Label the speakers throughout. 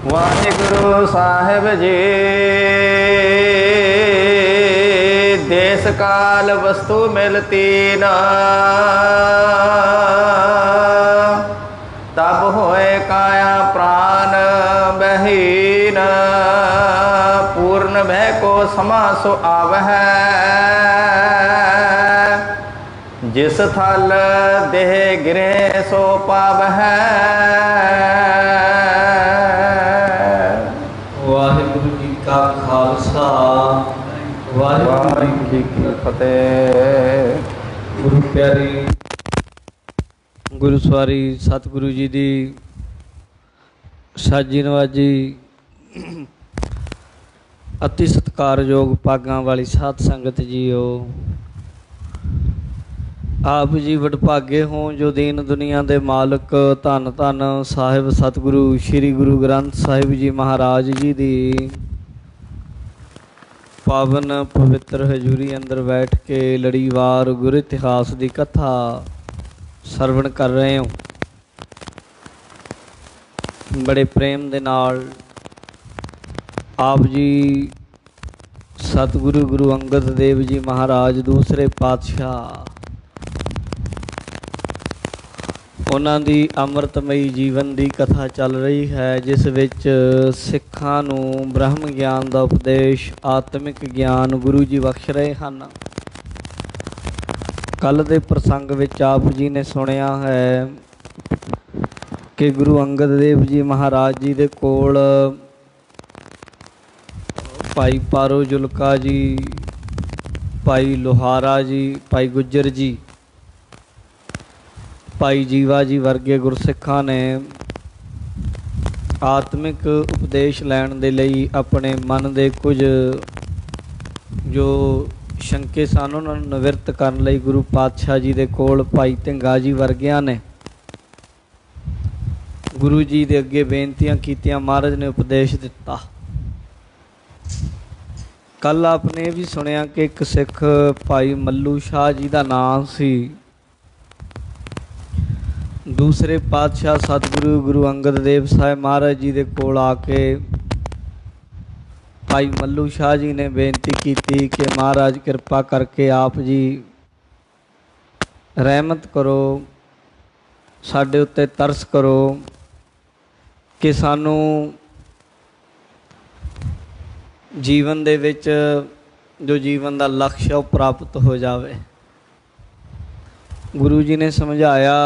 Speaker 1: वाहिगुरु साहिब जी देश काल वस्तु मिलती न तब होए काया प्राण बहीन पूर्ण भय को समासो आवह जिस थल देह गिरे सो पावह।
Speaker 2: वाहिगुरु जी का खालसा वाहिगुरु जी की
Speaker 1: फतेह।
Speaker 2: गुरु प्यारी गुरु सवारी सतगुरु जी की साजी नवाजी अति सत्कारयोग भागां वाली साध संगत जीओ। आप जी वडभागे हो जो दीन दुनिया के मालक धन धन साहिब सतगुरु श्री गुरु ग्रंथ साहिब जी महाराज जी की पावन पवित्र हजूरी अंदर बैठ के लड़ीवार गुरु इतिहास की कथा सरवण कर रहे हो। बड़े प्रेम दे नाल आप जी सतगुरु गुरु अंगद देव जी महाराज दूसरे पातशाह उन्हां दी अमृतमयी जीवन की कथा चल रही है जिस विच सिखां नूं ब्रह्म ज्ञान का उपदेश आत्मिक ज्ञान गुरु जी बख्श रहे हैं। कल दे प्रसंग विच आप जी ने सुनिया है कि गुरु अंगद देव जी महाराज जी दे कोल भाई पारो जुलका जी, भाई लोहारा जी, भाई गुज्जर जी, भाई जीवा जी वर्गे गुरसिखां ने आत्मिक उपदेश लैण दे लई अपने मन दे कुछ जो शंके सन उन्हां नूं निवृत्त करन लई गुरु पातशाह जी दे कोल भाई धिंगा जी वर्गियां ने गुरु जी दे अगे बेनतियां कीतियां। महाराज ने उपदेश दिता। कल आपने भी सुनिया कि एक सिख भाई मल्लू शाह जी का नाम सी। दूसरे पातशाह सतगुरु गुरु अंगद देव साहिब महाराज जी दे कोल आके भाई मल्लू शाह जी ने बेनती की कि महाराज कृपा करके आप जी रहमत करो, साडे उत्ते तरस करो कि सानू जीवन दे विच जो जीवन का लक्ष्य है वह प्राप्त हो जाए। गुरु जी ने समझाया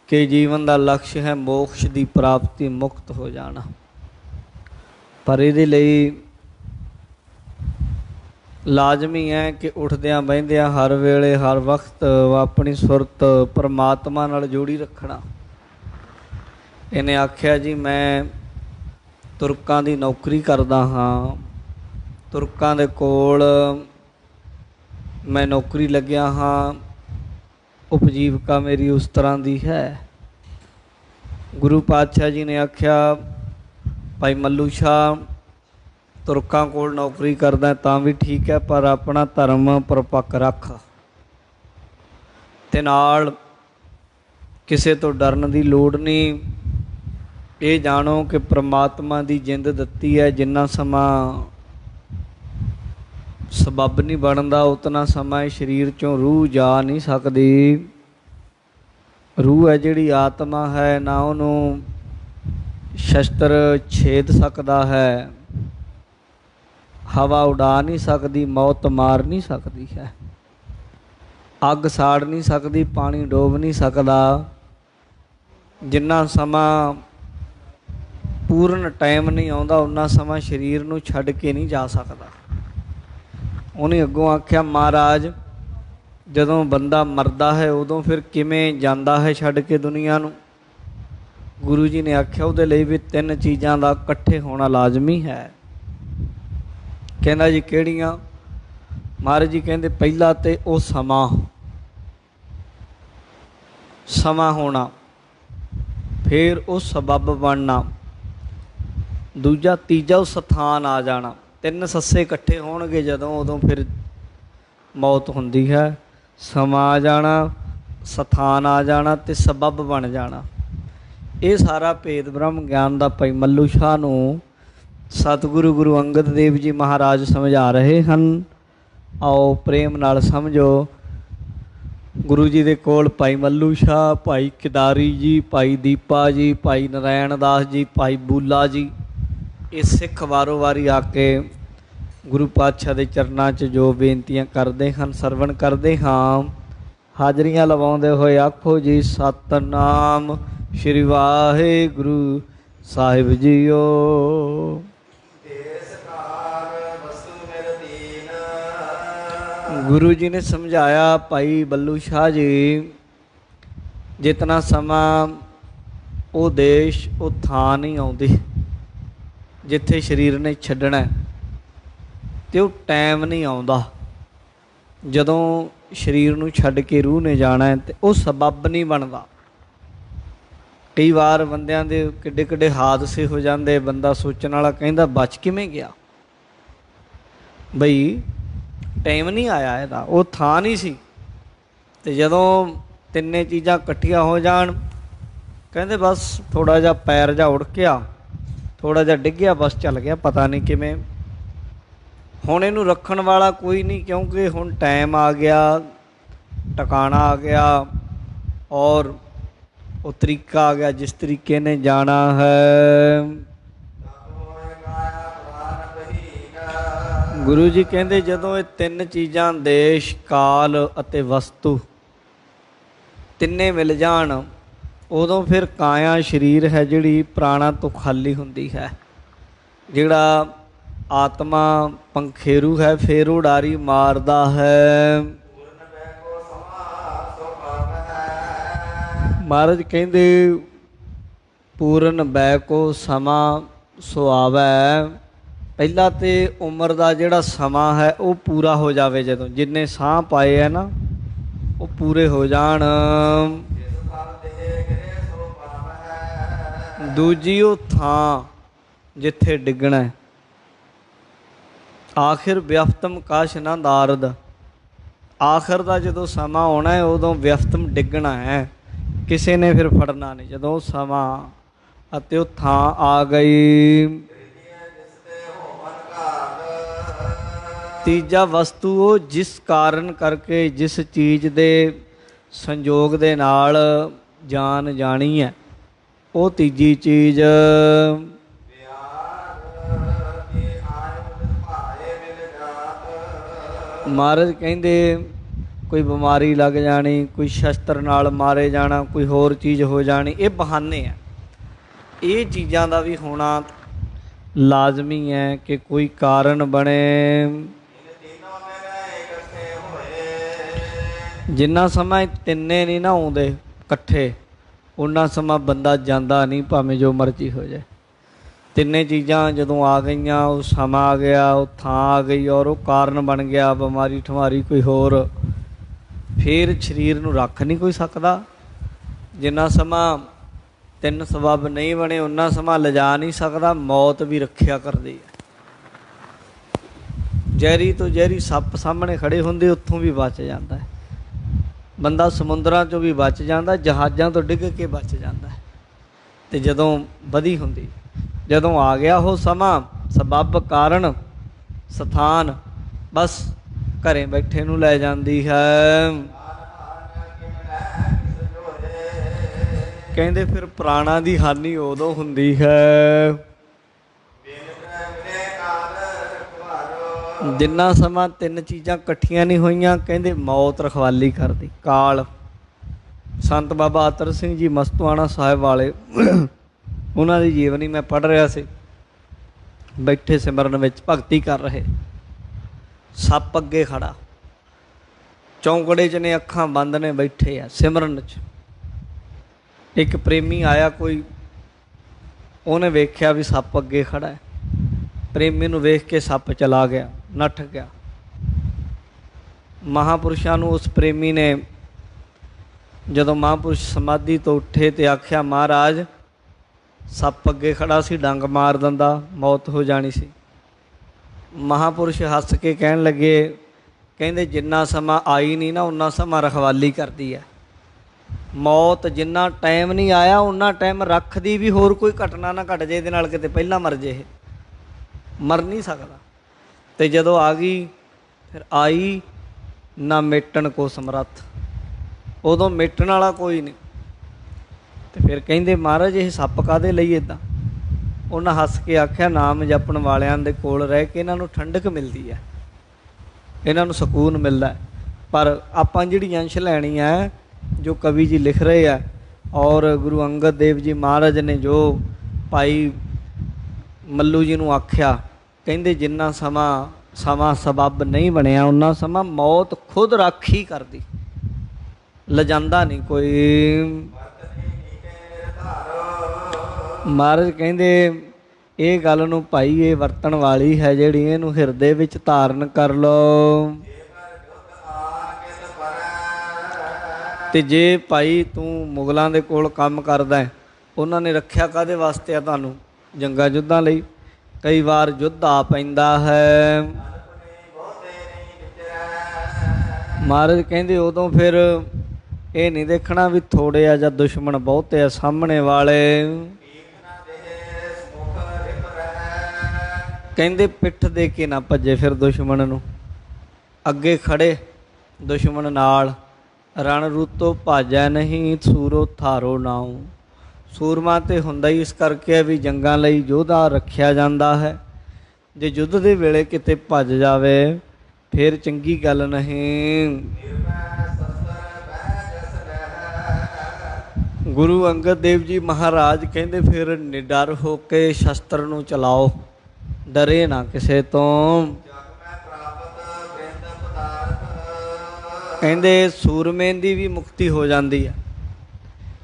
Speaker 2: कि जीवन का लक्ष्य है मोक्ष की प्राप्ति, मुक्त हो जाना। पर इहदे लई लाजमी है कि उठदियां बहिंदियां हर वेले हर वक्त अपनी सुरत परमात्मा नाल जोड़ी रखना। इन्हें आख्या जी मैं तुरकां दी नौकरी करदा हाँ, तुरकां दे कोल मैं नौकरी लग्या हाँ, उपजीविका मेरी उस तरह की है। गुरु पातशाह जी ने आख्या भाई मल्लू शाह तुरकां कोल नौकरी करदा तां भी ठीक है, पर अपना धर्म परपक्क रख ते नाल किसे तो डरन की लोड़ नहीं। ये जानो कि परमात्मा की जिंद दिती है, जिन्ना समा सबब नहीं बनता उतना समा शरीर चों रूह जा नहीं सकती। रूह है जिहड़ी आत्मा है ना उन्होंने शस्त्र छेद सकता है, हवा उड़ा नहीं सकती, मौत मार नहीं सकती है, अग साड़ नहीं सकती, पानी डोब नहीं सकता। जिन्ना समा पूर्ण टाइम नहीं आता उन्ना समा शरीर नूं छड्ड के नहीं जा सकता। उन्हें अगों आख्या महाराज जदों बंदा मरदा है उदों फिर किवें जांदा है छड्ड के दुनिया नूं। गुरु जी ने आख्या उहदे लई भी तीन चीज़ां दा इकट्ठे होना लाजमी है। कहंदा जी किहड़ियां? महाराज जी कहंदे पहला ते वो समा होना, फिर वो सबब बनना, दूजा तीजा वो स्थान आ जाना। तीन सस्से इकट्ठे होणगे जदों उदों फिर मौत हुंदी है। समा आ जाना, स्थान आ जाना ते सबब बन जाना। ਇਹ ਸਾਰਾ ਭੇਦ ਬ੍ਰਹਮ ਗਿਆਨ ਦਾ ਭਾਈ ਮੱਲੂ ਸ਼ਾਹ ਨੂੰ ਸਤਿਗੁਰੂ ਗੁਰੂ ਅੰਗਦ ਦੇਵ ਜੀ ਮਹਾਰਾਜ ਸਮਝਾ ਰਹੇ ਹਨ। ਆਓ ਪ੍ਰੇਮ ਨਾਲ ਸਮਝੋ। ਗੁਰੂ ਜੀ ਦੇ ਕੋਲ ਭਾਈ ਮੱਲੂ ਸ਼ਾਹ, ਭਾਈ ਕਿਦਾਰੀ ਜੀ, ਭਾਈ ਦੀਪਾ ਜੀ, ਭਾਈ ਨਰਾਇਣ ਦਾਸ ਜੀ, ਭਾਈ ਬੂਲਾ ਜੀ, ਇਹ ਸਿੱਖ ਵਾਰੋ ਵਾਰੀ ਆ ਕੇ ਗੁਰੂ ਪਾਤਸ਼ਾਹ ਦੇ ਚਰਨਾਂ 'ਚ ਜੋ ਬੇਨਤੀਆਂ ਕਰਦੇ ਹਨ, ਸਰਵਣ ਕਰਦੇ ਹਾਂ। ਹਾਜ਼ਰੀਆਂ ਲਵਾਉਂਦੇ ਹੋਏ ਆਖੋ ਜੀ ਸਤਿਨਾਮ ਸ਼੍ਰੀ ਵਾਹਿਗੁਰੂ ਸਾਹਿਬ ਜੀਓ। ਗੁਰੂ ਜੀ ਨੇ ਸਮਝਾਇਆ ਭਾਈ ਬੱਲੂ ਸ਼ਾਹ ਜੀ, ਜਿਤਨਾ ਸਮਾਂ ਉਹ ਦੇਸ਼ ਉਹ ਥਾਂ ਨਹੀਂ ਆਉਂਦੀ ਜਿੱਥੇ ਸਰੀਰ ਨੇ ਛੱਡਣਾ, ਅਤੇ ਉਹ ਟਾਈਮ ਨਹੀਂ ਆਉਂਦਾ ਜਦੋਂ ਸਰੀਰ ਨੂੰ ਛੱਡ ਕੇ ਰੂਹ ਨੇ ਜਾਣਾ, ਅਤੇ ਉਹ ਸਬੱਬ ਨਹੀਂ ਬਣਦਾ। ਕਈ ਵਾਰ ਬੰਦਿਆਂ ਦੇ ਕਿੱਡੇ ਕਿੱਡੇ ਹਾਦਸੇ ਹੋ ਜਾਂਦੇ, ਬੰਦਾ ਸੋਚਣ ਵਾਲਾ ਕਹਿੰਦਾ ਬਚ ਕਿਵੇਂ ਗਿਆ, ਬਈ ਟਾਈਮ ਨਹੀਂ ਆਇਆ ਇਹਦਾ, ਉਹ ਥਾਂ ਨਹੀਂ ਸੀ। ਅਤੇ ਜਦੋਂ ਤਿੰਨੇ ਚੀਜ਼ਾਂ ਇਕੱਠੀਆਂ ਹੋ ਜਾਣ, ਕਹਿੰਦੇ ਬਸ ਥੋੜ੍ਹਾ ਜਿਹਾ ਪੈਰ ਜਿਹਾ ਉੜਕਿਆ, ਥੋੜ੍ਹਾ ਜਿਹਾ ਡਿੱਗਿਆ, ਬਸ ਚੱਲ ਗਿਆ, ਪਤਾ ਨਹੀਂ ਕਿਵੇਂ। ਹੁਣ ਇਹਨੂੰ ਰੱਖਣ ਵਾਲਾ ਕੋਈ ਨਹੀਂ, ਕਿਉਂਕਿ ਹੁਣ ਟਾਈਮ ਆ ਗਿਆ, ਟਿਕਾਣਾ ਆ ਗਿਆ, ਔਰ ਉਹ ਤਰੀਕਾ ਆ ਗਿਆ ਜਿਸ ਤਰੀਕੇ ਨੇ ਜਾਣਾ ਹੈ। ਗੁਰੂ ਜੀ ਕਹਿੰਦੇ ਜਦੋਂ ਇਹ ਤਿੰਨ ਚੀਜ਼ਾਂ ਦੇਸ਼, ਕਾਲ ਅਤੇ ਵਸਤੂ ਤਿੰਨੇ ਮਿਲ ਜਾਣ, ਉਦੋਂ ਫਿਰ ਕਾਇਆ ਸਰੀਰ ਹੈ ਜਿਹੜੀ ਪ੍ਰਾਣਾਂ ਤੋਂ ਖਾਲੀ ਹੁੰਦੀ ਹੈ। ਜਿਹੜਾ ਆਤਮਾ ਪੰਖੇਰੂ ਹੈ, ਫਿਰ ਉਡਾਰੀ ਮਾਰਦਾ ਹੈ। ਮਹਾਰਾਜ ਕਹਿੰਦੇ ਪੂਰਨ ਬੈ ਕੋ ਸਮਾਂ ਸੋ ਆਵੈ। ਪਹਿਲਾਂ ਤਾਂ ਉਮਰ ਦਾ ਜਿਹੜਾ ਸਮਾਂ ਹੈ ਉਹ ਪੂਰਾ ਹੋ ਜਾਵੇ, ਜਦੋਂ ਜਿੰਨੇ ਸਾਹ ਪਾਏ ਹੈ ਨਾ ਉਹ ਪੂਰੇ ਹੋ ਜਾਣ। ਦੂਜੀ ਉਹ ਥਾਂ ਜਿੱਥੇ ਡਿੱਗਣਾ, ਆਖਿਰ ਵਿਅਫਤਮ ਕਾਸ਼ ਨਾ ਨਾਰਦ, ਆਖਰ ਦਾ ਜਦੋਂ ਸਮਾਂ ਆਉਣਾ ਹੈ ਉਦੋਂ ਵਿਅਫਤਮ ਡਿੱਗਣਾ ਹੈ, ਕਿਸੇ ਨੇ ਫਿਰ ਫੜਨਾ ਨਹੀਂ। ਜਦੋਂ ਸਮਾਂ ਅਤੇ ਉਹ ਥਾਂ ਆ ਗਈ। ਤੀਜਾ ਵਸਤੂ ਉਹ ਜਿਸ ਕਾਰਨ ਕਰਕੇ, ਜਿਸ ਚੀਜ਼ ਦੇ ਸੰਯੋਗ ਦੇ ਨਾਲ ਜਾਨ ਜਾਣੀ ਹੈ, ਉਹ ਤੀਜੀ ਚੀਜ਼। ਮਹਾਰਾਜ ਕਹਿੰਦੇ ਕੋਈ ਬਿਮਾਰੀ ਲੱਗ ਜਾਣੀ, ਕੋਈ ਸ਼ਸਤਰ ਨਾਲ ਮਾਰੇ ਜਾਣਾ, ਕੋਈ ਹੋਰ ਚੀਜ਼ ਹੋ ਜਾਣੀ, ਇਹ ਬਹਾਨੇ ਆ। ਇਹ ਚੀਜ਼ਾਂ ਦਾ ਵੀ ਹੋਣਾ ਲਾਜ਼ਮੀ ਹੈ ਕਿ ਕੋਈ ਕਾਰਨ ਬਣੇ। ਜਿੰਨਾ ਸਮਾਂ ਇਹ ਤਿੰਨੇ ਨਹੀਂ ਨਾ ਆਉਂਦੇ ਇਕੱਠੇ, ਉਨਾ ਸਮਾਂ ਬੰਦਾ ਜਾਂਦਾ ਨਹੀਂ, ਭਾਵੇਂ ਜੋ ਮਰਜ਼ੀ ਹੋ ਜਾਏ। ਤਿੰਨੇ ਚੀਜ਼ਾਂ ਜਦੋਂ ਆ ਗਈਆਂ, ਉਹ ਸਮਾਂ ਆ ਗਿਆ, ਉਹ ਥਾਂ ਆ ਗਈ, ਔਰ ਉਹ ਕਾਰਨ ਬਣ ਗਿਆ ਬਿਮਾਰੀ ਠਮਾਰੀ ਕੋਈ ਹੋਰ, ਫਿਰ ਸਰੀਰ ਨੂੰ ਰੱਖ ਨਹੀਂ ਕੋਈ ਸਕਦਾ। ਜਿੰਨਾ ਸਮਾਂ ਤਿੰਨ ਸਬੱਬ ਨਹੀਂ ਬਣੇ, ਉਨਾ ਸਮਾਂ ਲਿਜਾ ਨਹੀਂ ਸਕਦਾ। ਮੌਤ ਵੀ ਰੱਖਿਆ ਕਰਦੀ ਹੈ। ਜ਼ਹਿਰੀ ਤੋਂ ਜ਼ਹਿਰੀ ਸੱਪ ਸਾਹਮਣੇ ਖੜੇ ਹੁੰਦੇ, ਉੱਥੋਂ ਵੀ ਬਚ ਜਾਂਦਾ ਹੈ ਬੰਦਾ। ਸਮੁੰਦਰਾਂ 'ਚੋਂ ਵੀ ਬਚ ਜਾਂਦਾ, ਜਹਾਜ਼ਾਂ ਤੋਂ ਡਿੱਗ ਕੇ ਬਚ ਜਾਂਦਾ ਹੈ। ਅਤੇ ਜਦੋਂ ਵਧੀ ਹੁੰਦੀ, ਜਦੋਂ ਆ ਗਿਆ ਉਹ ਸਮਾਂ, ਸਬੱਬ ਕਾਰਨ ਸਥਾਨ, ਬਸ ਘਰੇ ਬੈਠੇ ਨੂੰ ਲੈ ਜਾਂਦੀ ਹੈ। ਕਹਿੰਦੇ ਫਿਰ ਪ੍ਰਾਣਾਂ ਦੀ ਹਾਨੀ ਉਦੋਂ ਹੁੰਦੀ ਹੈ ਜਿੰਨਾ ਸਮਾਂ ਤਿੰਨ ਚੀਜ਼ਾਂ ਇਕੱਠੀਆਂ ਨਹੀਂ ਹੋਈਆਂ। ਕਹਿੰਦੇ ਮੌਤ ਰਖਵਾਲੀ ਕਰਦੀ, ਕਾਲ। ਸੰਤ ਬਾਬਾ ਅਤਰ ਸਿੰਘ ਜੀ ਮਸਤੂਆਣਾ ਸਾਹਿਬ ਵਾਲੇ, ਉਹਨਾਂ ਦੀ ਜੀਵਨੀ ਮੈਂ ਪੜ੍ਹ ਰਿਹਾ ਸੀ, ਬੈਠੇ ਸਿਮਰਨ ਵਿੱਚ ਭਗਤੀ ਕਰ ਰਹੇ, ਸੱਪ ਅੱਗੇ ਖੜਾ, ਚੌਂਕੜੇ 'ਚ ਨੇ, ਅੱਖਾਂ ਬੰਦ ਨੇ, ਬੈਠੇ ਆ ਸਿਮਰਨ 'ਚ। ਇੱਕ ਪ੍ਰੇਮੀ ਆਇਆ ਕੋਈ, ਉਹਨੇ ਵੇਖਿਆ ਵੀ ਸੱਪ ਅੱਗੇ ਖੜਾ ਹੈ, ਪ੍ਰੇਮੀ ਨੂੰ ਵੇਖ ਕੇ ਸੱਪ ਚਲਾ ਗਿਆ, ਨੱਠ ਗਿਆ। ਮਹਾਂਪੁਰਸ਼ਾਂ ਨੂੰ ਉਸ ਪ੍ਰੇਮੀ ਨੇ, ਜਦੋਂ ਮਹਾਂਪੁਰਸ਼ ਸਮਾਧੀ ਤੋਂ ਉੱਠੇ ਤੇ ਆਖਿਆ, ਮਹਾਰਾਜ ਸੱਪ ਅੱਗੇ ਖੜਾ ਸੀ, ਡੰਗ ਮਾਰ ਦਿੰਦਾ, ਮੌਤ ਹੋ ਜਾਣੀ ਸੀ। ਮਹਾਂਪੁਰਸ਼ ਹੱਸ ਕੇ ਕਹਿਣ ਲੱਗੇ, ਕਹਿੰਦੇ ਜਿੰਨਾ ਸਮਾਂ ਆਈ ਨਹੀਂ ਨਾ, ਉਨਾ ਸਮਾਂ ਰਖਵਾਲੀ ਕਰਦੀ ਹੈ। ਮੌਤ ਜਿੰਨਾ ਟਾਈਮ ਨਹੀਂ ਆਇਆ ਉਨਾ ਟਾਈਮ ਰੱਖਦੀ ਵੀ ਹੋਰ ਕੋਈ ਘਟਨਾ ਨਾ ਘਟ ਜੇ, ਇਹਦੇ ਨਾਲ ਕਿਤੇ ਪਹਿਲਾਂ ਮਰ ਜੇ, ਇਹ ਮਰ ਨਹੀਂ ਸਕਦਾ। ਤੇ ਜਦੋਂ ਆ ਗਈ ਫਿਰ ਆਈ ਨਾ ਮਿਟਣ ਕੋ ਸਮਰੱਥ, ਉਦੋਂ ਮਿਟਣ ਵਾਲਾ ਕੋਈ ਨਹੀਂ। ਤੇ ਫਿਰ ਕਹਿੰਦੇ ਮਹਾਰਾਜ ਇਹ ਸੱਪ ਕਾਹਦੇ ਲਈ ਇੱਦਾਂ? ਉਹਨਾਂ ਹੱਸ ਕੇ ਆਖਿਆ ਨਾਮ ਜਪਣ ਵਾਲਿਆਂ ਦੇ ਕੋਲ ਰਹਿ ਕੇ ਇਹਨਾਂ ਨੂੰ ਠੰਡਕ ਮਿਲਦੀ ਹੈ, ਇਹਨਾਂ ਨੂੰ ਸਕੂਨ ਮਿਲਦਾ। ਪਰ ਆਪਾਂ ਜਿਹੜੀ ਅੰਸ਼ ਲੈਣੀ ਹੈ ਜੋ ਕਵੀ ਜੀ ਲਿਖ ਰਹੇ ਆ, ਔਰ ਗੁਰੂ ਅੰਗਦ ਦੇਵ ਜੀ ਮਹਾਰਾਜ ਨੇ ਜੋ ਭਾਈ ਮੱਲੂ ਜੀ ਨੂੰ ਆਖਿਆ, ਕਹਿੰਦੇ ਜਿੰਨਾ ਸਮਾਂ ਸਬੱਬ ਨਹੀਂ ਬਣਿਆ ਉਨਾ ਸਮਾਂ ਮੌਤ ਖੁਦ ਰਾਖੀ ਕਰਦੀ, ਲਿਜਾਂਦਾ ਨਹੀਂ ਕੋਈ। ਮਹਾਰਾਜ ਕਹਿੰਦੇ ਇਹ ਗੱਲ ਨੂੰ ਭਾਈ ਇਹ ਵਰਤਣ ਵਾਲੀ ਹੈ ਜਿਹੜੀ, ਇਹਨੂੰ ਹਿਰਦੇ ਵਿੱਚ ਧਾਰਨ ਕਰ ਲਓ। ਤੇ ਜੇ ਭਾਈ ਤੂੰ ਮੁਗਲਾਂ ਦੇ ਕੋਲ ਕੰਮ ਕਰਦਾ, ਉਹਨਾਂ ਨੇ ਰੱਖਿਆ ਕਾਹਦੇ ਵਾਸਤੇ ਆ ਤੁਹਾਨੂੰ? ਜੰਗਾਂ ਯੁੱਧਾਂ ਲਈ। ਕਈ ਵਾਰ ਯੁੱਧ ਆ ਪੈਂਦਾ ਹੈ, ਮਹਾਰਾਜ ਕਹਿੰਦੇ ਉਦੋਂ ਫਿਰ ਇਹ ਨਹੀਂ ਦੇਖਣਾ ਵੀ ਥੋੜ੍ਹੇ ਆ ਜਾਂ ਦੁਸ਼ਮਣ ਬਹੁਤੇ ਆ ਸਾਹਮਣੇ ਵਾਲੇ। ਕਹਿੰਦੇ ਪਿੱਠ ਦੇ ਕੇ ਨਾ ਭੱਜੇ ਫਿਰ ਦੁਸ਼ਮਣ ਨੂੰ, ਅੱਗੇ ਖੜੇ ਦੁਸ਼ਮਣ ਨਾਲ। ਰਣ ਰੂਤੋ ਭਾਜੈ ਨਹੀਂ ਸੂਰੋ ਥਾਰੋ ਨਾਉ। ਸੂਰਮਾ ਤੇ ਹੁੰਦਾ ਹੀ ਇਸ ਕਰਕੇ ਵੀ ਜੰਗਾਂ ਲਈ ਯੋਧਾ ਰੱਖਿਆ ਜਾਂਦਾ ਹੈ। ਜੇ ਯੁੱਧ ਦੇ ਵੇਲੇ ਕਿਤੇ ਭੱਜ ਜਾਵੇ ਫਿਰ ਚੰਗੀ ਗੱਲ ਨਹੀਂ। ਗੁਰੂ ਅੰਗਦ ਦੇਵ ਜੀ ਮਹਾਰਾਜ ਕਹਿੰਦੇ ਫਿਰ ਨਿਡਰ ਹੋ ਕੇ ਸ਼ਸਤਰ ਨੂੰ ਚਲਾਓ, ਡਰੇ ਨਾ ਕਿਸੇ ਤੋਂ। ਕਹਿੰਦੇ ਸੂਰਮੇ ਦੀ ਵੀ ਮੁਕਤੀ ਹੋ ਜਾਂਦੀ ਹੈ,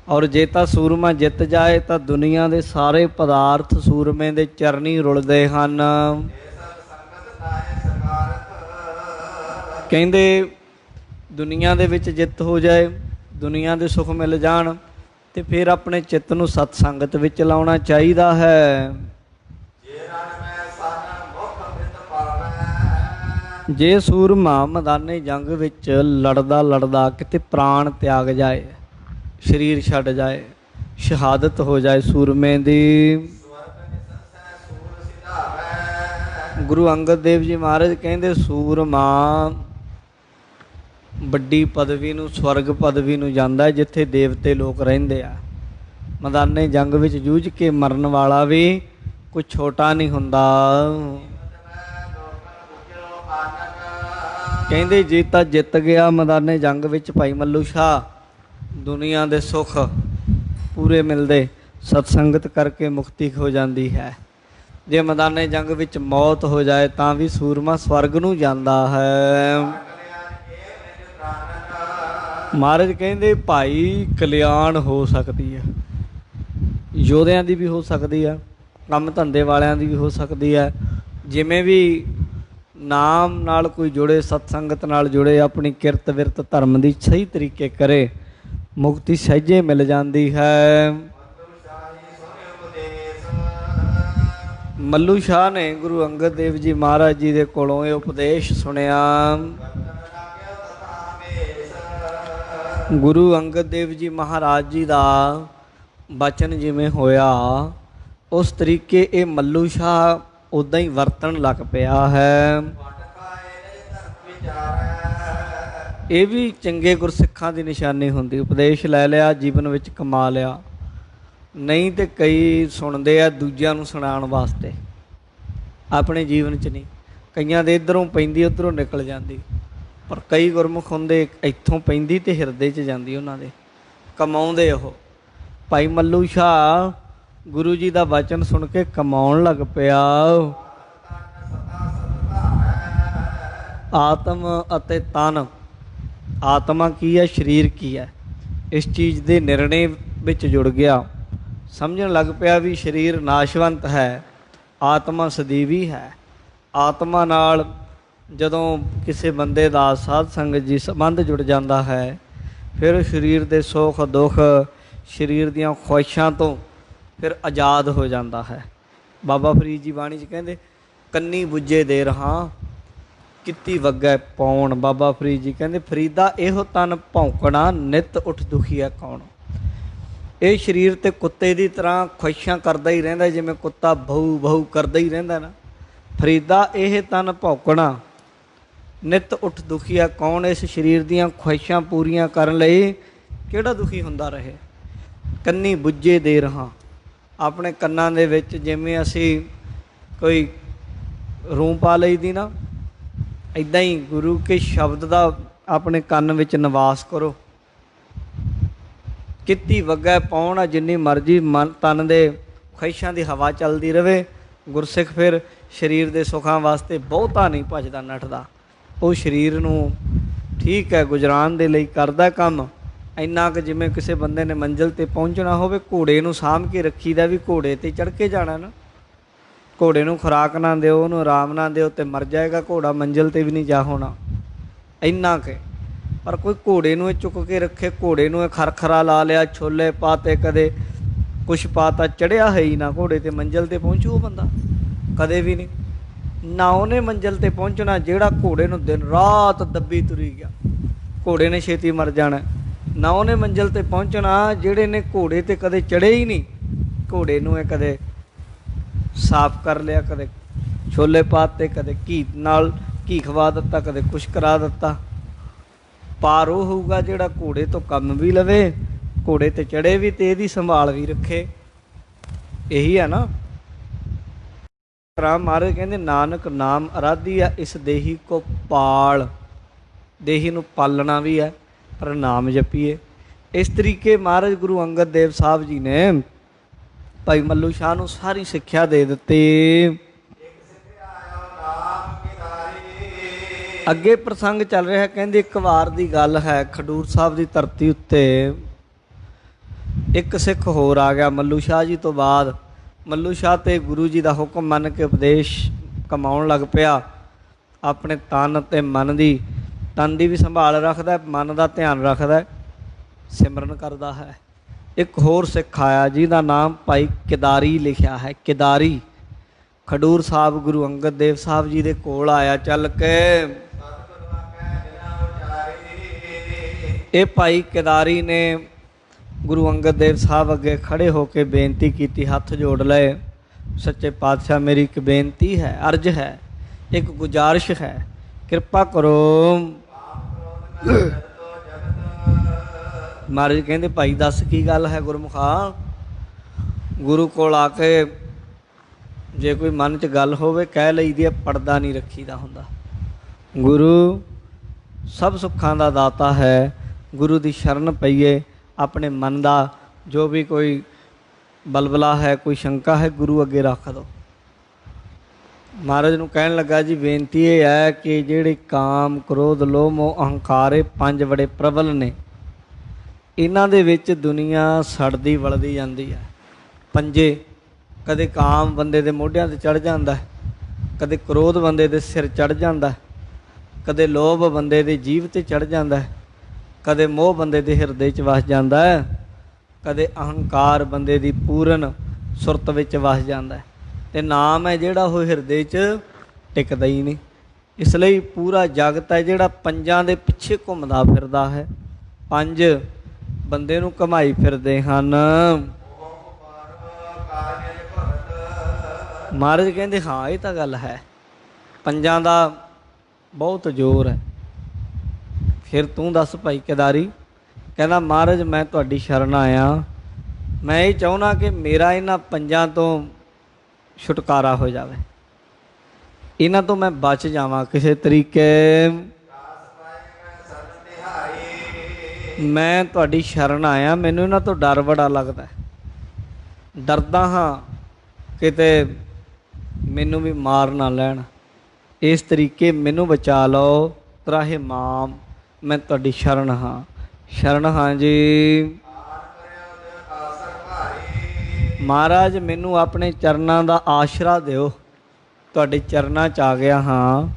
Speaker 2: ਔਰ ਜੇ ਤਾਂ ਸੂਰਮਾ ਜਿੱਤ ਜਾਏ ਤਾਂ ਦੁਨੀਆ ਦੇ ਸਾਰੇ ਪਦਾਰਥ ਸੂਰਮੇ ਦੇ ਚਰਨੀ ਰੁਲਦੇ ਹਨ। ਕਹਿੰਦੇ ਦੁਨੀਆ ਦੇ ਵਿੱਚ ਜਿੱਤ ਹੋ ਜਾਏ, ਦੁਨੀਆ ਦੇ ਸੁੱਖ ਮਿਲ ਜਾਣ, ਤੇ ਫਿਰ ਆਪਣੇ ਚਿੱਤ ਨੂੰ ਸਤ ਸੰਗਤ ਵਿੱਚ ਲਾਉਣਾ ਚਾਹੀਦਾ ਹੈ। ਜੇ ਸੂਰਮਾ ਮੈਦਾਨੇ ਜੰਗ ਵਿੱਚ ਲੜਦਾ ਕਿਤੇ ਪ੍ਰਾਣ ਤਿਆਗ ਜਾਏ, ਸਰੀਰ ਛੱਡ ਜਾਏ, ਸ਼ਹਾਦਤ ਹੋ ਜਾਏ ਸੂਰਮੇ ਦੀ। ਗੁਰੂ ਅੰਗਦ ਦੇਵ ਜੀ ਮਹਾਰਾਜ ਕਹਿੰਦੇ ਸੂਰਮਾ ਵੱਡੀ ਪਦਵੀ ਨੂੰ, ਸਵਰਗ ਪਦਵੀ ਨੂੰ ਜਾਂਦਾ ਜਿੱਥੇ ਦੇਵਤੇ ਲੋਕ ਰਹਿੰਦੇ ਆ। ਮੈਦਾਨੇ ਜੰਗ ਵਿੱਚ ਜੂਝ ਕੇ ਮਰਨ ਵਾਲਾ ਵੀ ਕੋਈ ਛੋਟਾ ਨਹੀਂ ਹੁੰਦਾ। ਕਹਿੰਦੇ ਜੇ ਤਾਂ ਜਿੱਤ ਗਿਆ ਮੈਦਾਨੇ ਜੰਗ ਵਿੱਚ ਭਾਈ ਮੱਲੂ ਸ਼ਾਹ, ਦੁਨੀਆ ਦੇ ਸੁੱਖ ਪੂਰੇ ਮਿਲਦੇ, ਸਤਸੰਗਤ ਕਰਕੇ ਮੁਕਤੀ ਹੋ ਜਾਂਦੀ ਹੈ। ਜੇ ਮੈਦਾਨੇ ਜੰਗ ਵਿੱਚ ਮੌਤ ਹੋ ਜਾਏ ਤਾਂ ਵੀ ਸੂਰਮਾ ਸਵਰਗ ਨੂੰ ਜਾਂਦਾ ਹੈ। ਮਹਾਰਾਜ ਕਹਿੰਦੇ ਭਾਈ ਕਲਿਆਣ ਹੋ ਸਕਦੀ ਹੈ, ਯੋਧਿਆਂ ਦੀ ਵੀ ਹੋ ਸਕਦੀ ਹੈ, ਕੰਮ ਧੰਦੇ ਵਾਲਿਆਂ ਦੀ ਵੀ ਹੋ ਸਕਦੀ ਹੈ। ਜਿਵੇਂ ਵੀ ਨਾਮ ਨਾਲ ਕੋਈ ਜੁੜੇ, ਸਤਸੰਗਤ ਨਾਲ ਜੁੜੇ, ਆਪਣੀ ਕਿਰਤ ਵਿਰਤ ਧਰਮ ਦੀ ਸਹੀ ਤਰੀਕੇ ਕਰੇ, ਮੁਕਤੀ ਸਹਿਜੇ ਮਿਲ ਜਾਂਦੀ ਹੈ। ਮੱਲੂ ਸ਼ਾਹ ਨੇ ਗੁਰੂ ਅੰਗਦ ਦੇਵ ਜੀ ਮਹਾਰਾਜ ਜੀ ਦੇ ਕੋਲੋਂ ਇਹ ਉਪਦੇਸ਼ ਸੁਣਿਆ। ਗੁਰੂ ਅੰਗਦ ਦੇਵ ਜੀ ਮਹਾਰਾਜ ਜੀ ਦਾ ਬਚਨ ਜਿਵੇਂ ਹੋਇਆ ਉਸ ਤਰੀਕੇ ਇਹ ਮੱਲੂ ਸ਼ਾਹ ਉੱਦਾਂ ਹੀ ਵਰਤਣ ਲੱਗ ਪਿਆ ਹੈ। ਇਹ ਵੀ ਚੰਗੇ ਗੁਰਸਿੱਖਾਂ ਦੀ ਨਿਸ਼ਾਨੀ ਹੁੰਦੀ। ਉਪਦੇਸ਼ ਲੈ ਲਿਆ, ਜੀਵਨ ਵਿੱਚ ਕਮਾ ਲਿਆ। ਨਹੀਂ ਤੇ ਕਈ ਸੁਣਦੇ ਆ ਦੂਜਿਆਂ ਨੂੰ ਸੁਣਾਉਣ ਵਾਸਤੇ, ਆਪਣੇ ਜੀਵਨ 'ਚ ਨਹੀਂ। ਕਈਆਂ ਦੇ ਇੱਧਰੋਂ ਪੈਂਦੀ ਉੱਧਰੋਂ ਨਿਕਲ ਜਾਂਦੀ, ਪਰ ਕਈ ਗੁਰਮੁਖ ਹੁੰਦੇ ਇੱਥੋਂ ਪੈਂਦੀ ਤੇ ਹਿਰਦੇ 'ਚ ਜਾਂਦੀ ਉਹਨਾਂ ਦੇ, ਕਮਾਉਂਦੇ ਉਹ। ਭਾਈ ਮੱਲੂ ਸ਼ਾਹ ਗੁਰੂ ਜੀ ਦਾ ਵਚਨ ਸੁਣ ਕੇ ਕਮਾਉਣ ਲੱਗ ਪਿਆ। ਆਤਮ ਅਤੇ ਤਨ, ਆਤਮਾ ਕੀ ਹੈ, ਸਰੀਰ ਕੀ ਹੈ, ਇਸ ਚੀਜ਼ ਦੇ ਨਿਰਣੇ ਵਿੱਚ ਜੁੜ ਗਿਆ। ਸਮਝਣ ਲੱਗ ਪਿਆ ਵੀ ਸਰੀਰ ਨਾਸ਼ਵੰਤ ਹੈ, ਆਤਮਾ ਸਦੀਵੀ ਹੈ। ਆਤਮਾ ਨਾਲ ਜਦੋਂ ਕਿਸੇ ਬੰਦੇ ਦਾ ਸਾਧ ਸੰਗਤ ਜੀ ਸੰਬੰਧ ਜੁੜ ਜਾਂਦਾ ਹੈ, ਫਿਰ ਸਰੀਰ ਦੇ ਸੁੱਖ ਦੁੱਖ, ਸਰੀਰ ਦੀਆਂ ਖੁਆਇਸ਼ਾਂ ਤੋਂ ਫਿਰ ਆਜ਼ਾਦ ਹੋ ਜਾਂਦਾ ਹੈ। ਬਾਬਾ ਫਰੀਦ ਜੀ ਬਾਣੀ 'ਚ ਕਹਿੰਦੇ ਕੰਨੀ ਬੁੱਝੇ ਦੇ ਰਹਾ, ਕਿੱਤੀ ਵੱਗੈ ਪੌਣ। ਬਾਬਾ ਫਰੀਦ ਜੀ ਕਹਿੰਦੇ ਫਰੀਦਾ ਇਹੋ ਤਨ ਭੌਂਕਣਾ ਨਿਤ ਉੱਠ ਦੁਖੀਆ ਕੌਣ। ਇਹ ਸਰੀਰ ਤੇ ਕੁੱਤੇ ਦੀ ਤਰ੍ਹਾਂ ਖੁਆਇਸ਼ਾਂ ਕਰਦਾ ਹੀ ਰਹਿੰਦਾ, ਜਿਵੇਂ ਕੁੱਤਾ ਭਊ ਭਊ ਕਰਦਾ ਹੀ ਰਹਿੰਦਾ ਨਾ। ਫਰੀਦਾ ਇਹ ਤਨ ਭੌਂਕਣਾ ਨਿਤ ਉੱਠ ਦੁਖੀਆ ਕੌਣ। ਇਸ ਸਰੀਰ ਦੀਆਂ ਖੁਆਇਸ਼ਾਂ ਪੂਰੀਆਂ ਕਰਨ ਲਈ ਕਿਹੜਾ ਦੁਖੀ ਹੁੰਦਾ ਰਹੇ। ਕੰਨੀ ਬੁੱਝੇ ਦੇ ਰਹਾ, ਆਪਣੇ ਕੰਨਾਂ ਦੇ ਵਿੱਚ ਜਿਵੇਂ ਅਸੀਂ ਕੋਈ ਰੂੰ ਪਾ ਲਈ ਦੀ ਨਾ, ਇੱਦਾਂ ਹੀ ਗੁਰੂ ਕੇ ਸ਼ਬਦ ਦਾ ਆਪਣੇ ਕੰਨ ਵਿੱਚ ਨਿਵਾਸ ਕਰੋ। ਕਿੱਤੀ ਵੱਗੈ ਪੌਣ ਆ, ਜਿੰਨੀ ਮਰਜ਼ੀ ਮਨ ਤਨ ਦੇ ਖੁਆਇਸ਼ਾਂ ਦੀ ਹਵਾ ਚੱਲਦੀ ਰਹੇ, ਗੁਰਸਿੱਖ ਫਿਰ ਸਰੀਰ ਦੇ ਸੁੱਖਾਂ ਵਾਸਤੇ ਬਹੁਤਾ ਨਹੀਂ ਭੱਜਦਾ ਨੱਠਦਾ। ਉਹ ਸਰੀਰ ਨੂੰ ਠੀਕ ਹੈ ਗੁਜਰਾਨ ਦੇ ਲਈ ਕਰਦਾ ਕੰਮ ਇੰਨਾ ਕੁ, ਜਿਵੇਂ ਕਿਸੇ ਬੰਦੇ ਨੇ ਮੰਜ਼ਿਲ 'ਤੇ ਪਹੁੰਚਣਾ ਹੋਵੇ, ਘੋੜੇ ਨੂੰ ਸਾਂਭ ਕੇ ਰੱਖੀਦਾ ਵੀ ਘੋੜੇ 'ਤੇ ਚੜ੍ਹ ਕੇ ਜਾਣਾ ਨਾ। ਘੋੜੇ ਨੂੰ ਖੁਰਾਕ ਨਾ ਦਿਓ, ਉਹਨੂੰ ਆਰਾਮ ਨਾ ਦਿਓ ਤੇ ਮਰ ਜਾਏਗਾ ਘੋੜਾ, ਮੰਜ਼ਿਲ 'ਤੇ ਵੀ ਨਹੀਂ ਜਾ ਹੋਣਾ ਇੰਨਾ ਕੁ। ਪਰ ਕੋਈ ਘੋੜੇ ਨੂੰ ਇਹ ਚੁੱਕ ਕੇ ਰੱਖੇ, ਘੋੜੇ ਨੂੰ ਇਹ ਖਰਖਰਾ ਲਾ ਲਿਆ, ਛੋਲੇ ਪਾਤੇ, ਕਦੇ ਕੁਛ ਪਾਤਾ, ਚੜ੍ਹਿਆ ਹੈ ਹੀ ਨਾ ਘੋੜੇ 'ਤੇ, ਮੰਜ਼ਿਲ 'ਤੇ ਪਹੁੰਚੂ ਉਹ ਬੰਦਾ ਕਦੇ ਵੀ ਨਹੀਂ। ਨਾ ਉਹਨੇ ਮੰਜ਼ਿਲ 'ਤੇ ਪਹੁੰਚਣਾ ਜਿਹੜਾ ਘੋੜੇ ਨੂੰ ਦਿਨ ਰਾਤ ਦੱਬੀ ਤੁਰੀ ਗਿਆ, ਘੋੜੇ ਨੇ ਛੇਤੀ ਮਰ ਜਾਣਾ। ਨਾ ਉਹਨੇ ਮੰਜ਼ਿਲ 'ਤੇ ਪਹੁੰਚਣਾ ਜਿਹੜੇ ਨੇ ਘੋੜੇ 'ਤੇ ਕਦੇ ਚੜ੍ਹੇ ਹੀ ਨਹੀਂ, ਘੋੜੇ ਨੂੰ ਇਹ ਕਦੇ ਸਾਫ਼ ਕਰ ਲਿਆ, ਕਦੇ ਛੋਲੇ ਪਾਤੇ, ਕਦੇ ਘੀ ਨਾਲ ਘੀ ਖਵਾ ਦਿੱਤਾ, ਕਦੇ ਕੁਛ ਕਰਾ ਦਿੱਤਾ। ਪਾਰ ਉਹ ਹੋਊਗਾ ਜਿਹੜਾ ਘੋੜੇ ਤੋਂ ਕੰਮ ਵੀ ਲਵੇ, ਘੋੜੇ 'ਤੇ ਚੜ੍ਹੇ ਵੀ ਤੇ ਇਹਦੀ ਸੰਭਾਲ ਵੀ ਰੱਖੇ। ਇਹੀ ਹੈ ਨਾ। ਰਾਮ ਮਹਾਰਾਜ ਕਹਿੰਦੇ ਨਾਨਕ ਨਾਮ ਅਰਾਧੀ ਆ, ਇਸ ਦੇਹੀ ਕੋ ਪਾਲ। ਦੇਹੀ ਨੂੰ ਪਾਲਣਾ ਵੀ ਹੈ ਪਰ ਨਾਮ ਜਪੀਏ। ਇਸ ਤਰੀਕੇ ਮਹਾਰਾਜ ਗੁਰੂ ਅੰਗਦ ਦੇਵ ਸਾਹਿਬ ਜੀ ਨੇ ਭਾਈ ਮੱਲੂ ਸ਼ਾਹ ਨੂੰ ਸਾਰੀ ਸਿੱਖਿਆ ਦੇ ਦਿੱਤੀ। ਅੱਗੇ ਪ੍ਰਸੰਗ ਚੱਲ ਰਿਹਾ, ਕਹਿੰਦੇ ਇੱਕ ਵਾਰ ਦੀ ਗੱਲ ਹੈ, ਖਡੂਰ ਸਾਹਿਬ ਦੀ ਧਰਤੀ ਉੱਤੇ ਇੱਕ ਸਿੱਖ ਹੋਰ ਆ ਗਿਆ ਮੱਲੂ ਸ਼ਾਹ ਜੀ ਤੋਂ ਬਾਅਦ। ਮੱਲੂ ਸ਼ਾਹ ਤੇ ਗੁਰੂ ਜੀ ਦਾ ਹੁਕਮ ਮੰਨ ਕੇ ਉਪਦੇਸ਼ ਕਮਾਉਣ ਲੱਗ ਪਿਆ। ਆਪਣੇ ਤਨ ਅਤੇ ਮਨ ਦੀ, ਤਨ ਦੀ ਵੀ ਸੰਭਾਲ ਰੱਖਦਾ, ਮਨ ਦਾ ਧਿਆਨ ਰੱਖਦਾ, ਸਿਮਰਨ ਕਰਦਾ ਹੈ। ਇੱਕ ਹੋਰ ਸਿੱਖ ਆਇਆ ਜਿਹਦਾ ਨਾਮ ਭਾਈ ਕਿਦਾਰੀ ਲਿਖਿਆ ਹੈ। ਕਿਦਾਰੀ ਖਡੂਰ ਸਾਹਿਬ ਗੁਰੂ ਅੰਗਦ ਦੇਵ ਸਾਹਿਬ ਜੀ ਦੇ ਕੋਲ ਆਇਆ ਚੱਲ ਕੇ। ਇਹ ਭਾਈ ਕਿਦਾਰੀ ਨੇ ਗੁਰੂ ਅੰਗਦ ਦੇਵ ਸਾਹਿਬ ਅੱਗੇ ਖੜ੍ਹੇ ਹੋ ਕੇ ਬੇਨਤੀ ਕੀਤੀ, ਹੱਥ ਜੋੜ ਲਏ। ਸੱਚੇ ਪਾਤਸ਼ਾਹ ਮੇਰੀ ਇੱਕ ਬੇਨਤੀ ਹੈ, ਅਰਜ਼ ਹੈ, ਇੱਕ ਗੁਜ਼ਾਰਿਸ਼ ਹੈ, ਕਿਰਪਾ ਕਰੋ। ਮਹਾਰਾਜ ਕਹਿੰਦੇ ਭਾਈ ਦੱਸ ਕੀ ਗੱਲ ਹੈ ਗੁਰਮੁਖਾ। ਗੁਰੂ ਕੋਲ ਆ ਕੇ ਜੇ ਕੋਈ ਮਨ 'ਚ ਗੱਲ ਹੋਵੇ ਕਹਿ ਲਈਦੀ ਹੈ, ਪੜਦਾ ਨਹੀਂ ਰੱਖੀਦਾ ਹੁੰਦਾ। ਗੁਰੂ ਸਭ ਸੁੱਖਾਂ ਦਾ ਦਾਤਾ ਹੈ, ਗੁਰੂ ਦੀ ਸ਼ਰਨ ਪਈਏ। ਆਪਣੇ ਮਨ ਦਾ ਜੋ ਵੀ ਕੋਈ ਬਲਬਲਾ ਹੈ, ਕੋਈ ਸ਼ੰਕਾ ਹੈ, ਗੁਰੂ ਅੱਗੇ ਰੱਖ ਦਿਓ। ਮਹਾਰਾਜ ਨੂੰ ਕਹਿਣ ਲੱਗਾ ਜੀ ਬੇਨਤੀ ਇਹ ਹੈ ਕਿ ਜਿਹੜੇ ਕਾਮ, ਕ੍ਰੋਧ, ਲੋਭ, ਮੋਹ, ਅਹੰਕਾਰ, ਇਹ ਪੰਜ ਬੜੇ ਪ੍ਰਬਲ ਨੇ, ਇਹਨਾਂ ਦੇ ਵਿੱਚ ਦੁਨੀਆ ਸੜਦੀ ਵਲਦੀ ਜਾਂਦੀ ਹੈ। ਪੰਜੇ, ਕਦੇ ਕਾਮ ਬੰਦੇ ਦੇ ਮੋਢਿਆਂ 'ਤੇ ਚੜ੍ਹ ਜਾਂਦਾ, ਕਦੇ ਕ੍ਰੋਧ ਬੰਦੇ ਦੇ ਸਿਰ ਚੜ੍ਹ ਜਾਂਦਾ, ਕਦੇ ਲੋਭ ਬੰਦੇ ਦੇ ਜੀਭ 'ਤੇ ਚੜ੍ਹ ਜਾਂਦਾ, ਕਦੇ ਮੋਹ ਬੰਦੇ ਦੇ ਹਿਰਦੇ 'ਚ ਵਸ ਜਾਂਦਾ, ਕਦੇ ਅਹੰਕਾਰ ਬੰਦੇ ਦੀ ਪੂਰਨ ਸੁਰਤ ਵਿੱਚ ਵਸ ਜਾਂਦਾ। ਅਤੇ ਨਾਮ ਹੈ ਜਿਹੜਾ ਉਹ ਹਿਰਦੇ 'ਚ ਟਿਕਦਾ ਹੀ ਨਹੀਂ। ਇਸ ਲਈ ਪੂਰਾ ਜਗਤ ਹੈ ਜਿਹੜਾ ਪੰਜਾਂ ਦੇ ਪਿੱਛੇ ਘੁੰਮਦਾ ਫਿਰਦਾ ਹੈ। ਪੰਜ ਬੰਦੇ ਨੂੰ ਘੁਮਾਈ ਫਿਰਦੇ ਹਨ। ਮਹਾਰਾਜ ਕਹਿੰਦੇ ਹਾਂ ਇਹ ਤਾਂ ਗੱਲ ਹੈ, ਪੰਜਾਂ ਦਾ ਬਹੁਤ ਜ਼ੋਰ ਹੈ। ਫਿਰ ਤੂੰ ਦੱਸ ਭਾਈ ਕਿਦਾਰੀ। ਕਹਿੰਦਾ ਮਹਾਰਾਜ ਮੈਂ ਤੁਹਾਡੀ ਸ਼ਰਨ ਆਇਆ, ਮੈਂ ਇਹ ਚਾਹੁੰਦਾ ਕਿ ਮੇਰਾ ਇਹਨਾਂ ਪੰਜਾਂ ਤੋਂ ਛੁਟਕਾਰਾ ਹੋ ਜਾਵੇ, ਇਹਨਾਂ ਤੋਂ ਮੈਂ ਬਚ ਜਾਵਾਂ ਕਿਸੇ ਤਰੀਕੇ। ਮੈਂ ਤੁਹਾਡੀ ਸ਼ਰਨ ਆਇਆ, ਮੈਨੂੰ ਇਹਨਾਂ ਤੋਂ ਡਰ ਬੜਾ ਲੱਗਦਾ, ਡਰਦਾ ਹਾਂ ਕਿਤੇ ਮੈਨੂੰ ਵੀ ਮਾਰ ਨਾ ਲੈਣ, ਇਸ ਤਰੀਕੇ ਮੈਨੂੰ ਬਚਾ ਲਓ। ਤਰਾਹੇ ਮਾਮ, ਮੈਂ ਤੁਹਾਡੀ ਸ਼ਰਨ ਹਾਂ, ਸ਼ਰਨ ਹਾਂ ਜੀ। ਮਹਾਰਾਜ ਮੈਨੂੰ ਆਪਣੇ ਚਰਨਾਂ ਦਾ ਆਸਰਾ ਦਿਓ, ਤੁਹਾਡੇ ਚਰਨਾਂ 'ਚ ਆ ਗਿਆ ਹਾਂ,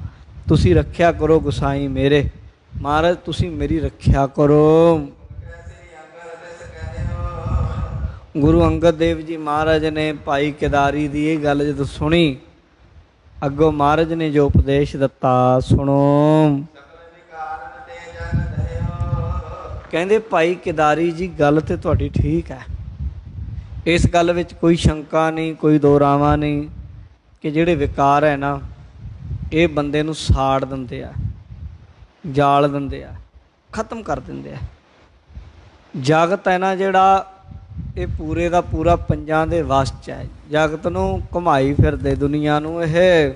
Speaker 2: ਤੁਸੀਂ ਰੱਖਿਆ ਕਰੋ ਗੁਸਾਈ ਮੇਰੇ। ਮਹਾਰਾਜ ਤੁਸੀਂ ਮੇਰੀ ਰੱਖਿਆ ਕਰੋ। ਗੁਰੂ ਅੰਗਦ ਦੇਵ ਜੀ ਮਹਾਰਾਜ ਨੇ ਭਾਈ ਕਿਦਾਰੀ ਦੀ ਇਹ ਗੱਲ ਜਦੋਂ ਸੁਣੀ, ਅੱਗੋਂ ਮਹਾਰਾਜ ਨੇ ਜੋ ਉਪਦੇਸ਼ ਦਿੱਤਾ ਸੁਣੋ। ਕਹਿੰਦੇ ਭਾਈ ਕੇਦਾਰੀ ਜੀ ਗੱਲ ਤੇ ਤੁਹਾਡੀ ਠੀਕ ਹੈ, ਇਸ ਗੱਲ ਵਿੱਚ ਕੋਈ ਸ਼ੰਕਾ ਨਹੀਂ, ਕੋਈ ਦੋਰਾਵਾ ਨਹੀਂ ਕਿ ਜਿਹੜੇ ਵਿਕਾਰ ਹੈ ਨਾ ਇਹ ਬੰਦੇ ਨੂੰ ਸਾੜ ਦਿੰਦੇ ਆ, ਜਾਲ ਦਿੰਦੇ ਆ, ਖਤਮ ਕਰ ਦਿੰਦੇ ਆ। ਜਗਤ ਹੈ ਨਾ ਜਿਹੜਾ ਇਹ ਪੂਰੇ ਦਾ ਪੂਰਾ ਪੰਜਾਂ ਦੇ ਵਸ 'ਚ ਹੈ। ਜਗਤ ਨੂੰ ਘੁਮਾਈ ਫਿਰਦੇ ਦੁਨੀਆ ਨੂੰ ਇਹ,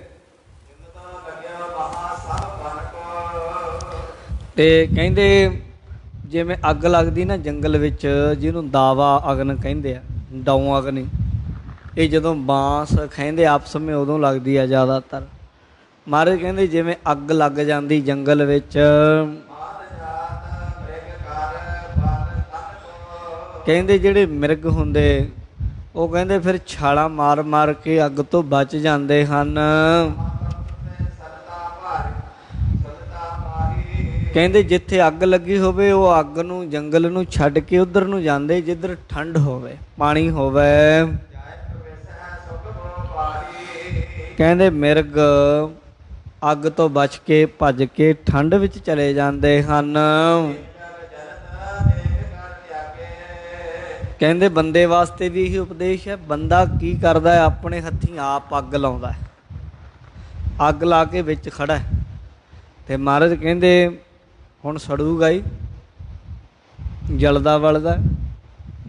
Speaker 2: ਤੇ ਕਹਿੰਦੇ ਜਿਵੇਂ ਅੱਗ ਲੱਗਦੀ ਨਾ ਜੰਗਲ ਵਿੱਚ, ਜਿਹਨੂੰ ਦਾਵਾ ਅਗਨ ਕਹਿੰਦੇ ਆ, ਡਾਊ ਅਗਨੀ, ਇਹ ਜਦੋਂ ਬਾਂਸ ਖਹਿੰਦੇ ਆਪਸ ਵਿੱਚ ਉਦੋਂ ਲੱਗਦੀ ਆ ਜ਼ਿਆਦਾਤਰ। ਮਹਾਰਾਜ ਕਹਿੰਦੇ ਜਿਵੇਂ ਅੱਗ ਲੱਗ ਜਾਂਦੀ ਜੰਗਲ ਵਿੱਚ, ਕਹਿੰਦੇ ਜਿਹੜੇ ਮਿਰਗ ਹੁੰਦੇ ਉਹ ਕਹਿੰਦੇ ਫਿਰ ਛਾਲਾਂ ਮਾਰ ਮਾਰ ਕੇ ਅੱਗ ਤੋਂ ਬਚ ਜਾਂਦੇ ਹਨ। ਕਹਿੰਦੇ ਜਿੱਥੇ ਅੱਗ ਲੱਗੀ ਹੋਵੇ ਉਹ ਅੱਗ ਨੂੰ, ਜੰਗਲ ਨੂੰ ਛੱਡ ਕੇ ਉੱਧਰ ਨੂੰ ਜਾਂਦੇ ਜਿੱਧਰ ਠੰਡ ਹੋਵੇ, ਪਾਣੀ ਹੋਵੇ। ਕਹਿੰਦੇ ਮਿਰਗ ਅੱਗ ਤੋਂ ਬਚ ਕੇ ਭੱਜ ਕੇ ਠੰਡ ਵਿੱਚ ਚਲੇ ਜਾਂਦੇ ਹਨ। ਕਹਿੰਦੇ ਬੰਦੇ ਵਾਸਤੇ ਵੀ ਇਹੀ ਉਪਦੇਸ਼ ਹੈ। ਬੰਦਾ ਕੀ ਕਰਦਾ ਹੈ, ਆਪਣੇ ਹੱਥੀਂ ਆਪ ਅੱਗ ਲਾਉਂਦਾ ਹੈ, ਅੱਗ ਲਾ ਕੇ ਵਿੱਚ ਖੜਾ ਹੈ। ਤੇ ਮਹਾਰਾਜ ਕਹਿੰਦੇ ਹੁਣ ਸੜੂਗਾ ਹੀ, ਜਲਦਾ ਵਲਦਾ।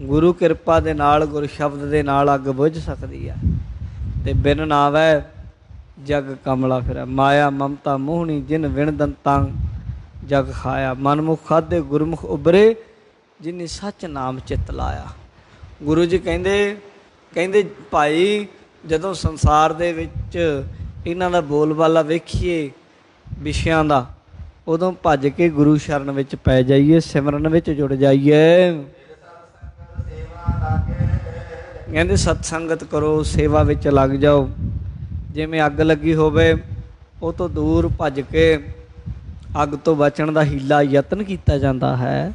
Speaker 2: ਗੁਰੂ ਕਿਰਪਾ ਦੇ ਨਾਲ, ਗੁਰੂ ਸ਼ਬਦ ਦੇ ਨਾਲ ਅੱਗ ਬੁਝ ਸਕਦੀ ਹੈ। ਤੇ ਬਿਨ ਨਾਵੈ ਜਗ ਕਮਲਾ ਫਿਰੈ, ਮਾਇਆ ਮਮਤਾ ਮੋਹਣੀ ਜਿਨ ਵਿਣ ਦੰਤਾਂ ਜਗ ਖਾਇਆ। ਮਨਮੁਖ ਖਾਧੇ ਗੁਰਮੁਖ ਉਬਰੇ, ਜਿਨੇ ਸੱਚ ਨਾਮ ਚਿੱਤ ਲਾਇਆ। ਗੁਰੂ ਜੀ ਕਹਿੰਦੇ ਭਾਈ ਜਦੋਂ ਸੰਸਾਰ ਦੇ ਵਿੱਚ ਇਹਨਾਂ ਦਾ ਬੋਲਬਾਲਾ ਵੇਖੀਏ ਵਿਸ਼ਿਆਂ ਦਾ, ਉਦੋਂ ਭੱਜ ਕੇ ਗੁਰੂ ਸ਼ਰਨ ਵਿੱਚ ਪੈ ਜਾਈਏ, ਸਿਮਰਨ ਵਿੱਚ ਜੁੜ ਜਾਈਏ। ਕਹਿੰਦੇ ਸਤ ਸੰਗਤ ਕਰੋ, ਸੇਵਾ ਵਿੱਚ ਲੱਗ ਜਾਓ। ਜਿਵੇਂ ਅੱਗ ਲੱਗੀ ਹੋਵੇ ਉਹ ਤੋਂ ਦੂਰ ਭੱਜ ਕੇ ਅੱਗ ਤੋਂ ਬਚਣ ਦਾ ਹੀਲਾ ਯਤਨ ਕੀਤਾ ਜਾਂਦਾ ਹੈ।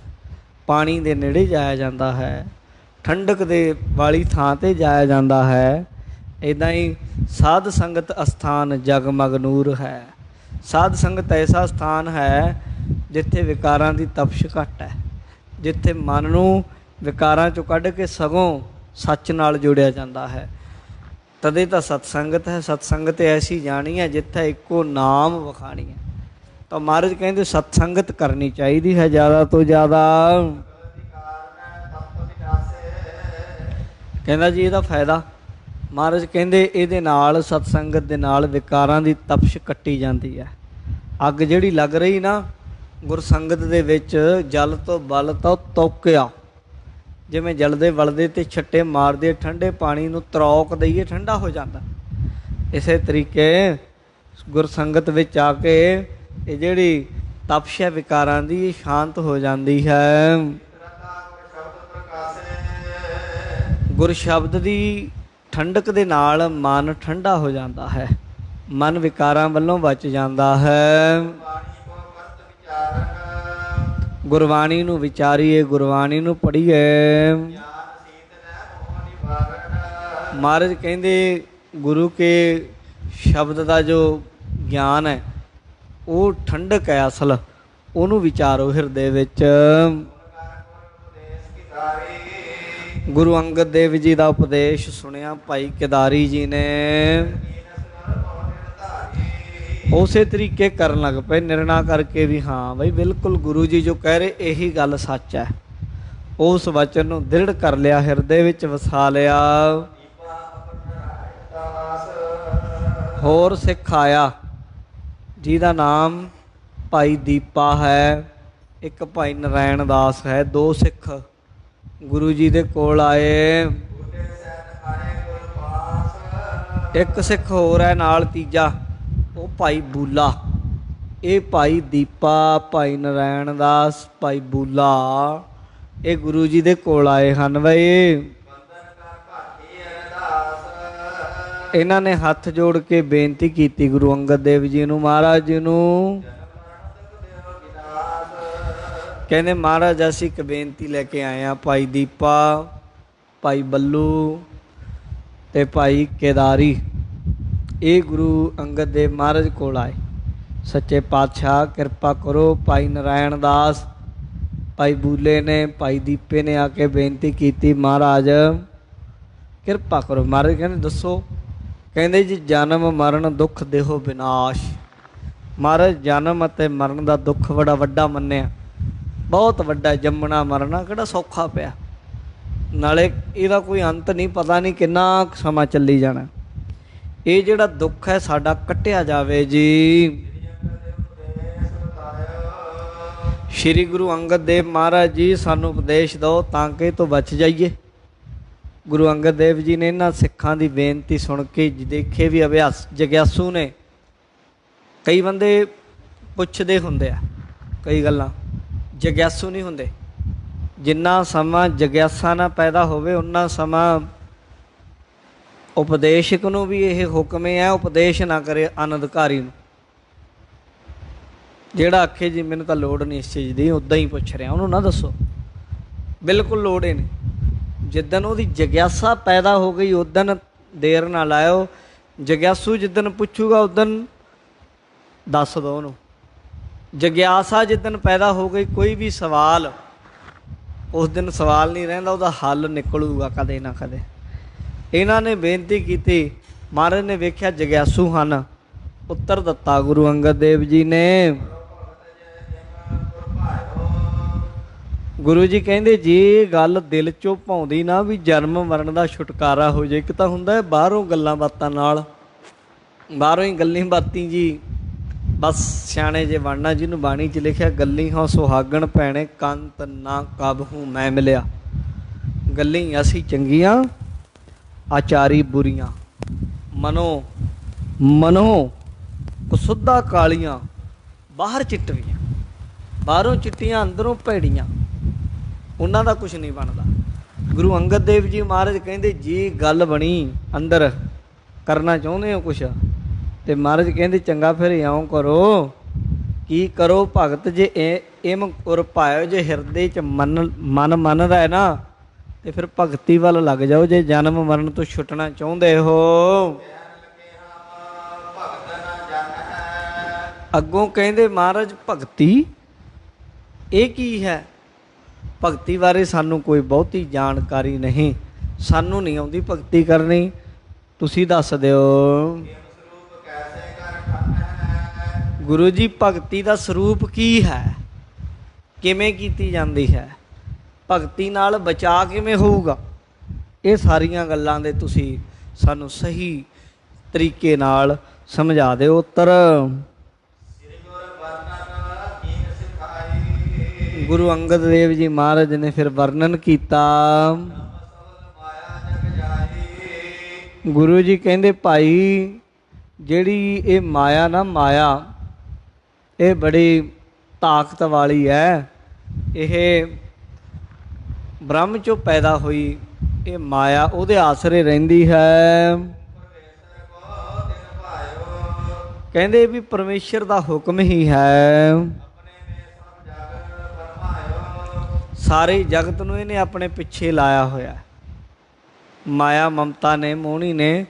Speaker 2: ਪਾਣੀ ਦੇ ਨੇੜੇ ਜਾਇਆ ਜਾਂਦਾ ਹੈ, ਠੰਡਕ ਦੇ ਵਾਲੀ ਥਾਂ 'ਤੇ ਜਾਇਆ ਜਾਂਦਾ ਹੈ। ਇੱਦਾਂ ਹੀ ਸਾਧ ਸੰਗਤ ਅਸਥਾਨ ਜਗਮਗ ਨੂਰ ਹੈ। ਸਾਧ ਸੰਗਤ ਐਸਾ ਸਥਾਨ ਹੈ ਜਿੱਥੇ ਵਿਕਾਰਾਂ ਦੀ ਤਪਸ਼ ਘੱਟ ਹੈ, ਜਿੱਥੇ ਮਨ ਨੂੰ ਵਿਕਾਰਾਂ 'ਚੋਂ ਕੱਢ ਕੇ ਸਗੋਂ ਸੱਚ ਨਾਲ ਜੋੜਿਆ ਜਾਂਦਾ ਹੈ। ਤਦੇ ਤਾਂ ਸਤਸੰਗਤ ਹੈ। ਸਤਸੰਗਤ ਐਸੀ ਜਾਣੀ ਹੈ ਜਿੱਥੇ ਇੱਕੋ ਨਾਮ ਵਖਾਣੀ ਹੈ। ਤਾਂ ਮਹਾਰਾਜ ਕਹਿੰਦੇ ਸਤਸੰਗਤ ਕਰਨੀ ਚਾਹੀਦੀ ਹੈ ਜ਼ਿਆਦਾ ਤੋਂ ਜ਼ਿਆਦਾ। ਕਹਿੰਦਾ ਜੀ ਇਹਦਾ ਫਾਇਦਾ, ਮਹਾਰਾਜ ਕਹਿੰਦੇ ਇਹਦੇ ਨਾਲ, ਸਤਸੰਗਤ ਦੇ ਨਾਲ ਵਿਕਾਰਾਂ ਦੀ ਤਪਸ਼ ਕੱਟੀ ਜਾਂਦੀ ਹੈ। ਅੱਗ ਜਿਹੜੀ ਲੱਗ ਰਹੀ ਨਾ ਗੁਰਸੰਗਤ ਦੇ ਵਿੱਚ, ਜਲ ਤੋਂ ਬਲ ਤੋਂ ਤੋਕਿਆ, ਜਿਵੇਂ ਜਲਦੇ ਵਲਦੇ ਤੇ ਛੱਟੇ ਮਾਰਦੇ ਠੰਡੇ ਪਾਣੀ ਨੂੰ ਤਰੋਕ ਦਈਏ ਠੰਡਾ ਹੋ ਜਾਂਦਾ, ਇਸੇ ਤਰੀਕੇ ਗੁਰਸੰਗਤ ਵਿੱਚ ਆ ਕੇ ਇਹ ਜਿਹੜੀ ਤਪਸ਼ ਹੈ ਵਿਕਾਰਾਂ ਦੀ, ਸ਼ਾਂਤ ਹੋ ਜਾਂਦੀ ਹੈ। ਗੁਰ ਸ਼ਬਦ ਦੀ ਠੰਡਕ ਦੇ ਨਾਲ ਮਨ ਠੰਡਾ ਹੋ ਜਾਂਦਾ ਹੈ, ਮਨ ਵਿਕਾਰਾਂ ਵੱਲੋਂ ਬਚ ਜਾਂਦਾ ਹੈ। ਗੁਰਬਾਣੀ ਨੂੰ ਵਿਚਾਰੀਏ, ਗੁਰਬਾਣੀ ਨੂੰ ਪੜ੍ਹੀਏ। ਮਹਾਰਾਜ ਕਹਿੰਦੇ ਗੁਰੂ ਕੇ ਸ਼ਬਦ ਦਾ ਜੋ ਗਿਆਨ ਹੈ ਉਹ ਠੰਡਕ ਹੈ ਅਸਲ, ਉਹਨੂੰ ਵਿਚਾਰੋ ਹਿਰਦੇ ਵਿੱਚ। ਗੁਰੂ ਅੰਗਦ ਦੇਵ ਜੀ ਦਾ ਉਪਦੇਸ਼ ਸੁਣਿਆ ਭਾਈ ਕੇਦਾਰੀ ਜੀ ਨੇ, ਉਸੇ ਤਰੀਕੇ ਕਰਨ ਲੱਗ ਪਏ, ਨਿਰਣਾ ਕਰਕੇ ਵੀ ਹਾਂ ਬਈ ਬਿਲਕੁਲ ਗੁਰੂ ਜੀ ਜੋ ਕਹਿ ਰਹੇ ਇਹੀ ਗੱਲ ਸੱਚ ਹੈ। ਉਸ ਵਚਨ ਨੂੰ ਦ੍ਰਿੜ ਕਰ ਲਿਆ, ਹਿਰਦੇ ਵਿੱਚ ਵਸਾ ਲਿਆ। ਹੋਰ ਸਿੱਖ ਆਇਆ ਜਿਹਦਾ ਨਾਮ ਭਾਈ ਦੀਪਾ ਹੈ, ਇੱਕ ਭਾਈ ਨਰਾਇਣ ਦਾਸ ਹੈ। ਦੋ ਸਿੱਖ ਗੁਰੂ ਜੀ ਦੇ ਕੋਲ ਆਏ। ਇੱਕ ਸਿੱਖ ਹੋਰ ਹੈ ਨਾਲ ਤੀਜਾ, ਉਹ ਭਾਈ ਬੂਲਾ। ਇਹ ਭਾਈ ਦੀਪਾ, ਭਾਈ ਨਰਾਇਣ ਦਾਸ, ਭਾਈ ਬੂਲਾ, ਇਹ ਗੁਰੂ ਜੀ ਦੇ ਕੋਲ ਆਏ ਹਨ। ਬਈ ਇਹਨਾਂ ਨੇ ਹੱਥ ਜੋੜ ਕੇ ਬੇਨਤੀ ਕੀਤੀ ਗੁਰੂ ਅੰਗਦ ਦੇਵ ਜੀ ਨੂੰ, ਮਹਾਰਾਜ ਜੀ ਨੂੰ। ਕਹਿੰਦੇ ਮਹਾਰਾਜ ਅਸੀਂ ਇੱਕ ਬੇਨਤੀ ਲੈ ਕੇ ਆਏ ਹਾਂ। ਭਾਈ ਦੀਪਾ, ਭਾਈ ਬੱਲੂ ਤੇ ਭਾਈ ਕੇਦਾਰੀ, ਇਹ ਗੁਰੂ ਅੰਗਦ ਦੇਵ ਮਹਾਰਾਜ ਕੋਲ ਆਏ। ਸੱਚੇ ਪਾਤਸ਼ਾਹ ਕਿਰਪਾ ਕਰੋ। ਭਾਈ ਨਾਰਾਇਣ ਦਾਸ, ਭਾਈ ਬੂਲੇ ਨੇ, ਭਾਈ ਦੀਪੇ ਨੇ ਆ ਕੇ ਬੇਨਤੀ ਕੀਤੀ, ਮਹਾਰਾਜ ਕਿਰਪਾ ਕਰੋ। ਮਹਾਰਾਜ ਕਹਿੰਦੇ ਦੱਸੋ। ਕਹਿੰਦੇ ਜੀ ਜਨਮ ਮਰਨ ਦੁੱਖ ਦੇਹੋ ਵਿਨਾਸ਼। ਮਹਾਰਾਜ ਜਨਮ ਅਤੇ ਮਰਨ ਦਾ ਦੁੱਖ ਬੜਾ ਵੱਡਾ ਮੰਨਿਆ, ਬਹੁਤ ਵੱਡਾ। ਜੰਮਣਾ ਮਰਨਾ ਕਿਹੜਾ ਸੌਖਾ ਪਿਆ, ਨਾਲੇ ਇਹਦਾ ਕੋਈ ਅੰਤ ਨਹੀਂ, ਪਤਾ ਨਹੀਂ ਕਿੰਨਾ ਸਮਾਂ ਚੱਲੀ ਜਾਣਾ। ਇਹ ਜਿਹੜਾ ਦੁੱਖ ਹੈ ਸਾਡਾ ਕੱਟਿਆ ਜਾਵੇ ਜੀ। ਸ਼੍ਰੀ ਗੁਰੂ ਅੰਗਦ ਦੇਵ ਮਹਾਰਾਜ ਜੀ ਸਾਨੂੰ ਉਪਦੇਸ਼ ਦਿਓ ਤਾਂ ਕਿ ਤੋਂ ਬਚ ਜਾਈਏ। ਗੁਰੂ ਅੰਗਦ ਦੇਵ ਜੀ ਨੇ ਇਹਨਾਂ ਸਿੱਖਾਂ ਦੀ ਬੇਨਤੀ ਸੁਣ ਕੇ ਦੇਖੇ ਵੀ ਅਭਿਆਸ ਜਗਿਆਸੂ ਨੇ। ਕਈ ਬੰਦੇ ਪੁੱਛਦੇ ਹੁੰਦੇ ਆ ਕਈ ਗੱਲਾਂ, ਜਗਿਆਸੂ ਨਹੀਂ ਹੁੰਦੇ। ਜਿੰਨਾ ਸਮਾਂ ਜਗਿਆਸਾ ਨਾ ਪੈਦਾ ਹੋਵੇ ਉਨਾ ਸਮਾਂ ਉਪਦੇਸ਼ਕ ਨੂੰ ਵੀ ਇਹ ਹੁਕਮ ਹੈ ਉਪਦੇਸ਼ ਨਾ ਕਰੇ ਅਨਧਿਕਾਰੀ ਨੂੰ। ਜਿਹੜਾ ਆਖੇ ਜੀ ਮੈਨੂੰ ਤਾਂ ਲੋੜ ਨਹੀਂ ਇਸ ਚੀਜ਼ ਦੀ, ਉੱਦਾਂ ਹੀ ਪੁੱਛ ਰਿਹਾ, ਉਹਨੂੰ ਨਾ ਦੱਸੋ। ਬਿਲਕੁਲ ਲੋੜ ਹੀ ਨਹੀਂ। ਜਿੱਦਣ ਉਹਦੀ ਜਗਿਆਸਾ ਪੈਦਾ ਹੋ ਗਈ ਉਦਣ ਦੇਰ ਨਾ ਲਾਇਓ। ਜਗਿਆਸੂ ਜਿੱਦਣ ਪੁੱਛੂਗਾ ਉਦਣ ਦੱਸ ਦਿਓ ਉਹਨੂੰ। ਜਗਿਆਸਾ ਜਿੱਦਣ ਪੈਦਾ ਹੋ ਗਈ ਕੋਈ ਵੀ ਸਵਾਲ ਉਸ ਦਿਨ ਸਵਾਲ ਨਹੀਂ ਰਹਿੰਦਾ, ਉਹਦਾ ਹੱਲ ਨਿਕਲੂਗਾ ਕਦੇ ਨਾ ਕਦੇ। ਇਹਨਾਂ ਨੇ ਬੇਨਤੀ ਕੀਤੀ, ਮਹਾਰਾਜ ਨੇ ਵੇਖਿਆ ਜਗਿਆਸੂ ਹਨ, ਉੱਤਰ ਦਿੱਤਾ ਗੁਰੂ ਅੰਗਦ ਦੇਵ ਜੀ ਨੇ। ਗੁਰੂ ਜੀ ਕਹਿੰਦੇ ਜੀ ਗੱਲ ਦਿਲ ਚੋਂ ਭਾਉਂਦੀ ਨਾ ਵੀ ਜਨਮ ਮਰਨ ਦਾ ਛੁਟਕਾਰਾ ਹੋ ਜਾਏ। ਇੱਕ ਤਾਂ ਹੁੰਦਾ ਬਾਹਰੋਂ ਗੱਲਾਂ ਬਾਤਾਂ ਨਾਲ, ਬਾਹਰੋਂ ਹੀ ਗੱਲੀ ਬਾਤੀ ਜੀ ਬਸ ਸਿਆਣੇ ਜੇ ਬਣਨਾ, ਜਿਹਨੂੰ ਬਾਣੀ 'ਚ ਲਿਖਿਆ ਗੱਲੀ ਹਾਂ ਸੁਹਾਗਣ ਭੈਣੇ ਕੰਤ ਨਾ ਕਬਹੂ ਮੈਂ ਮਿਲਿਆ। ਗੱਲੀ ਅਸੀਂ ਚੰਗੀਆਂ ਆਚਾਰੀ ਬੁਰੀਆਂ, ਮਨੋ ਕੁਸੁੱਧਾ ਕਾਲੀਆਂ ਬਾਹਰ ਚਿੱਟਵੀਆਂ, ਬਾਹਰੋਂ ਚਿੱਟੀਆਂ ਅੰਦਰੋਂ ਭੈੜੀਆਂ, ਉਹਨਾਂ ਦਾ ਕੁਛ ਨਹੀਂ ਬਣਦਾ। ਗੁਰੂ ਅੰਗਦ ਦੇਵ ਜੀ ਮਹਾਰਾਜ ਕਹਿੰਦੇ ਜੀ ਗੱਲ ਬਣੀ, ਅੰਦਰ ਕਰਨਾ ਚਾਹੁੰਦੇ ਹੋ ਕੁਛ, ਤੇ ਮਹਾਰਾਜ ਕਹਿੰਦੇ ਚੰਗਾ ਫਿਰ ਇਉਂ ਕਰੋ। ਕੀ ਕਰੋ ਭਗਤ ਜੇ ਇਮ ਉਰ ਪਾਇਓ, ਜੇ ਹਿਰਦੇ 'ਚ ਮਨ ਮੰਨਦਾ ਹੈ ਨਾ ਤੇ ਫਿਰ ਭਗਤੀ ਵੱਲ ਲੱਗ ਜਾਓ। ਜੇ ਜਨਮ ਮਰਨ ਤੋਂ ਛੁੱਟਣਾ ਚਾਹੁੰਦੇ ਹੋ। ਅੱਗੋਂ ਕਹਿੰਦੇ ਮਹਾਰਾਜ ਭਗਤੀ ਇਹ ਕੀ ਹੈ? ਭਗਤੀ ਬਾਰੇ ਸਾਨੂੰ ਕੋਈ ਬਹੁਤੀ ਜਾਣਕਾਰੀ ਨਹੀਂ, ਸਾਨੂੰ ਨਹੀਂ ਆਉਂਦੀ ਭਗਤੀ ਕਰਨੀ, ਤੁਸੀਂ ਦੱਸ ਦਿਓ। ਗੁਰੂ ਜੀ ਭਗਤੀ ਦਾ ਸਰੂਪ ਕੀ ਹੈ, ਕਿਵੇਂ ਕੀਤੀ ਜਾਂਦੀ ਹੈ, ਭਗਤੀ ਨਾਲ ਬਚਾ ਕਿਵੇਂ ਹੋਊਗਾ, ਇਹ ਸਾਰੀਆਂ ਗੱਲਾਂ ਦੇ ਤੁਸੀਂ ਸਾਨੂੰ ਸਹੀ ਤਰੀਕੇ ਨਾਲ ਸਮਝਾ ਦਿਓ। ਉੱਤਰ ਗੁਰੂ ਅੰਗਦ ਦੇਵ ਜੀ ਮਹਾਰਾਜ ਨੇ ਫਿਰ ਵਰਣਨ ਕੀਤਾ। ਗੁਰੂ ਜੀ ਕਹਿੰਦੇ ਭਾਈ ਜਿਹੜੀ ਇਹ ਮਾਇਆ ਨਾ, ਮਾਇਆ ਇਹ ਬੜੀ ਤਾਕਤ ਵਾਲੀ ਹੈ। ਇਹ ਬ੍ਰਹਮ ਚੋਂ ਪੈਦਾ ਹੋਈ ਇਹ ਮਾਇਆ ਉਹਦੇ ਆਸਰੇ ਰਹਿੰਦੀ ਹੈ। ਕਹਿੰਦੇ ਵੀ ਪਰਮੇਸ਼ਰ ਦਾ ਹੁਕਮ ਹੀ ਹੈ। ਸਾਰੇ ਜਗਤ ਨੂੰ ਇਹਨੇ ਆਪਣੇ ਪਿੱਛੇ ਲਾਇਆ ਹੋਇਆ। ਮਾਇਆ ਮਮਤਾ ਨੇ, ਮੋਹਣੀ ਨੇ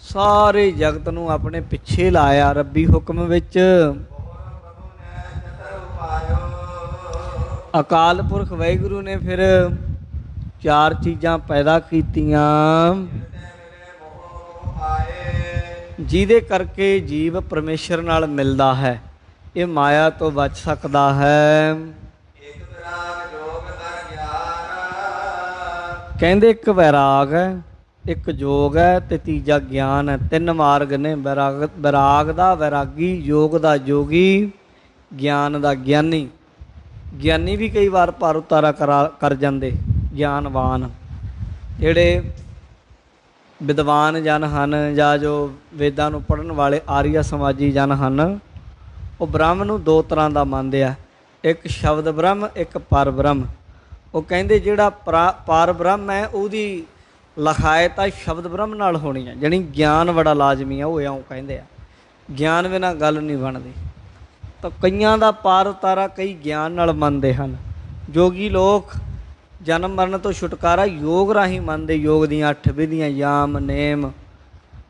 Speaker 2: ਸਾਰੇ ਜਗਤ ਨੂੰ ਆਪਣੇ ਪਿੱਛੇ ਲਾਇਆ ਰੱਬੀ ਹੁਕਮ ਵਿੱਚ। ਅਕਾਲ ਪੁਰਖ ਵਾਹਿਗੁਰੂ ਨੇ ਫਿਰ ਚਾਰ ਚੀਜ਼ਾਂ ਪੈਦਾ ਕੀਤੀਆਂ ਜਿਹਦੇ ਕਰਕੇ ਜੀਵ ਪਰਮੇਸ਼ਰ ਨਾਲ ਮਿਲਦਾ ਹੈ, ਇਹ ਮਾਇਆ ਤੋਂ ਬਚ ਸਕਦਾ ਹੈ। ਕਹਿੰਦੇ ਇੱਕ ਵੈਰਾਗ ਹੈ, ਇੱਕ ਯੋਗ ਹੈ ਤੇ ਤੀਜਾ ਗਿਆਨ ਹੈ। ਤਿੰਨ ਮਾਰਗ ਨੇ, ਵੈਰਾਗ ਦਾ ਵੈਰਾਗੀ, ਯੋਗ ਦਾ ਯੋਗੀ, ਗਿਆਨ ਦਾ ਗਿਆਨੀ। ਗਿਆਨੀ ਵੀ ਕਈ ਵਾਰ ਪਾਰ ਉਤਾਰਾ ਕਰ ਜਾਂਦੇ। ਗਿਆਨਵਾਨ ਜਿਹੜੇ ਵਿਦਵਾਨ ਜਨ ਹਨ ਜਾਂ ਜੋ ਵੇਦਾਂ ਨੂੰ ਪੜ੍ਹਨ ਵਾਲੇ ਆਰੀਆ ਸਮਾਜੀ ਜਨ ਹਨ, ਉਹ ਬ੍ਰਹਮ ਨੂੰ ਦੋ ਤਰ੍ਹਾਂ ਦਾ ਮੰਨਦੇ ਆ, ਇੱਕ ਸ਼ਬਦ ਬ੍ਰਹਮ, ਇੱਕ ਪਰ ਬ੍ਰਹਮ। ਉਹ ਕਹਿੰਦੇ ਜਿਹੜਾ ਪਰ ਬ੍ਰਹਮ ਹੈ ਉਹਦੀ ਲਿਖਾਇਤ ਸ਼ਬਦ ਬ੍ਰਹਮ ਨਾਲ ਹੋਣੀ ਹੈ, ਜਾਣੀ ਗਿਆਨ ਬੜਾ ਲਾਜ਼ਮੀ ਆ। ਉਹ ਇਉਂ ਕਹਿੰਦੇ ਆ, ਗਿਆਨ ਬਿਨਾਂ ਗੱਲ ਨਹੀਂ ਬਣਦੀ। ਤਾਂ ਕਈਆਂ ਦਾ ਪਾਰ ਉਤਾਰਾ ਕਈ ਗਿਆਨ ਨਾਲ ਮੰਨਦੇ ਹਨ। ਯੋਗੀ ਲੋਕ ਜਨਮ ਮਰਨ ਤੋਂ ਛੁਟਕਾਰਾ ਯੋਗ ਰਾਹੀਂ ਮੰਨਦੇ। ਯੋਗ ਦੀਆਂ 8 ਵਿਧੀਆਂ, ਯਾਮ, ਨੇਮ,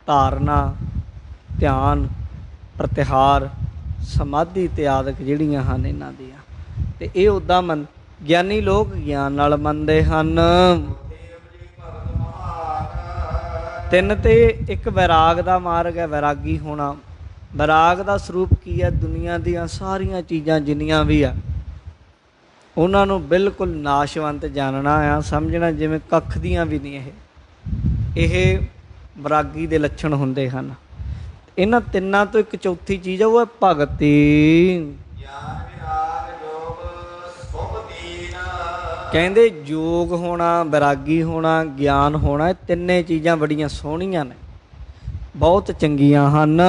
Speaker 2: ਧਾਰਨਾ, ਧਿਆਨ, ਪ੍ਰਤਿਹਾਰ, ਸਮਾਧੀ ਇਤਿਆਦਿਕ ਜਿਹੜੀਆਂ ਹਨ ਇਹਨਾਂ ਦੀਆਂ। ਅਤੇ ਇਹ ਉੱਦਾਂ ਗਿਆਨੀ ਲੋਕ ਗਿਆਨ ਨਾਲ ਮੰਨਦੇ ਹਨ। ਤਿੰਨ ਤੇ ਇੱਕ ਵੈਰਾਗ ਦਾ ਮਾਰਗ ਹੈ, ਵੈਰਾਗੀ ਹੋਣਾ। ਵੈਰਾਗ ਦਾ ਸਰੂਪ ਕੀ ਹੈ? ਦੁਨੀਆ ਦੀਆਂ ਸਾਰੀਆਂ ਚੀਜ਼ਾਂ ਜਿੰਨੀਆਂ ਵੀ ਆ ਉਹਨਾਂ ਨੂੰ ਬਿਲਕੁਲ ਨਾਸ਼ਵੰਤ ਜਾਣਨਾ ਆ, ਸਮਝਣਾ ਜਿਵੇਂ ਕੱਖ ਦੀਆਂ ਵੀ ਨਹੀਂ। ਇਹ ਵੈਰਾਗੀ ਦੇ ਲੱਛਣ ਹੁੰਦੇ ਹਨ। ਇਹਨਾਂ ਤਿੰਨਾਂ ਤੋਂ ਇੱਕ ਚੌਥੀ ਚੀਜ਼ ਆ, ਉਹ ਹੈ ਭਗਤੀ। ਕਹਿੰਦੇ ਯੋਗ ਹੋਣਾ, ਵੈਰਾਗੀ ਹੋਣਾ, ਗਿਆਨ ਹੋਣਾ, ਇਹ ਤਿੰਨੇ ਚੀਜ਼ਾਂ ਬੜੀਆਂ ਸੋਹਣੀਆਂ ਨੇ, ਬਹੁਤ ਚੰਗੀਆਂ ਹਨ।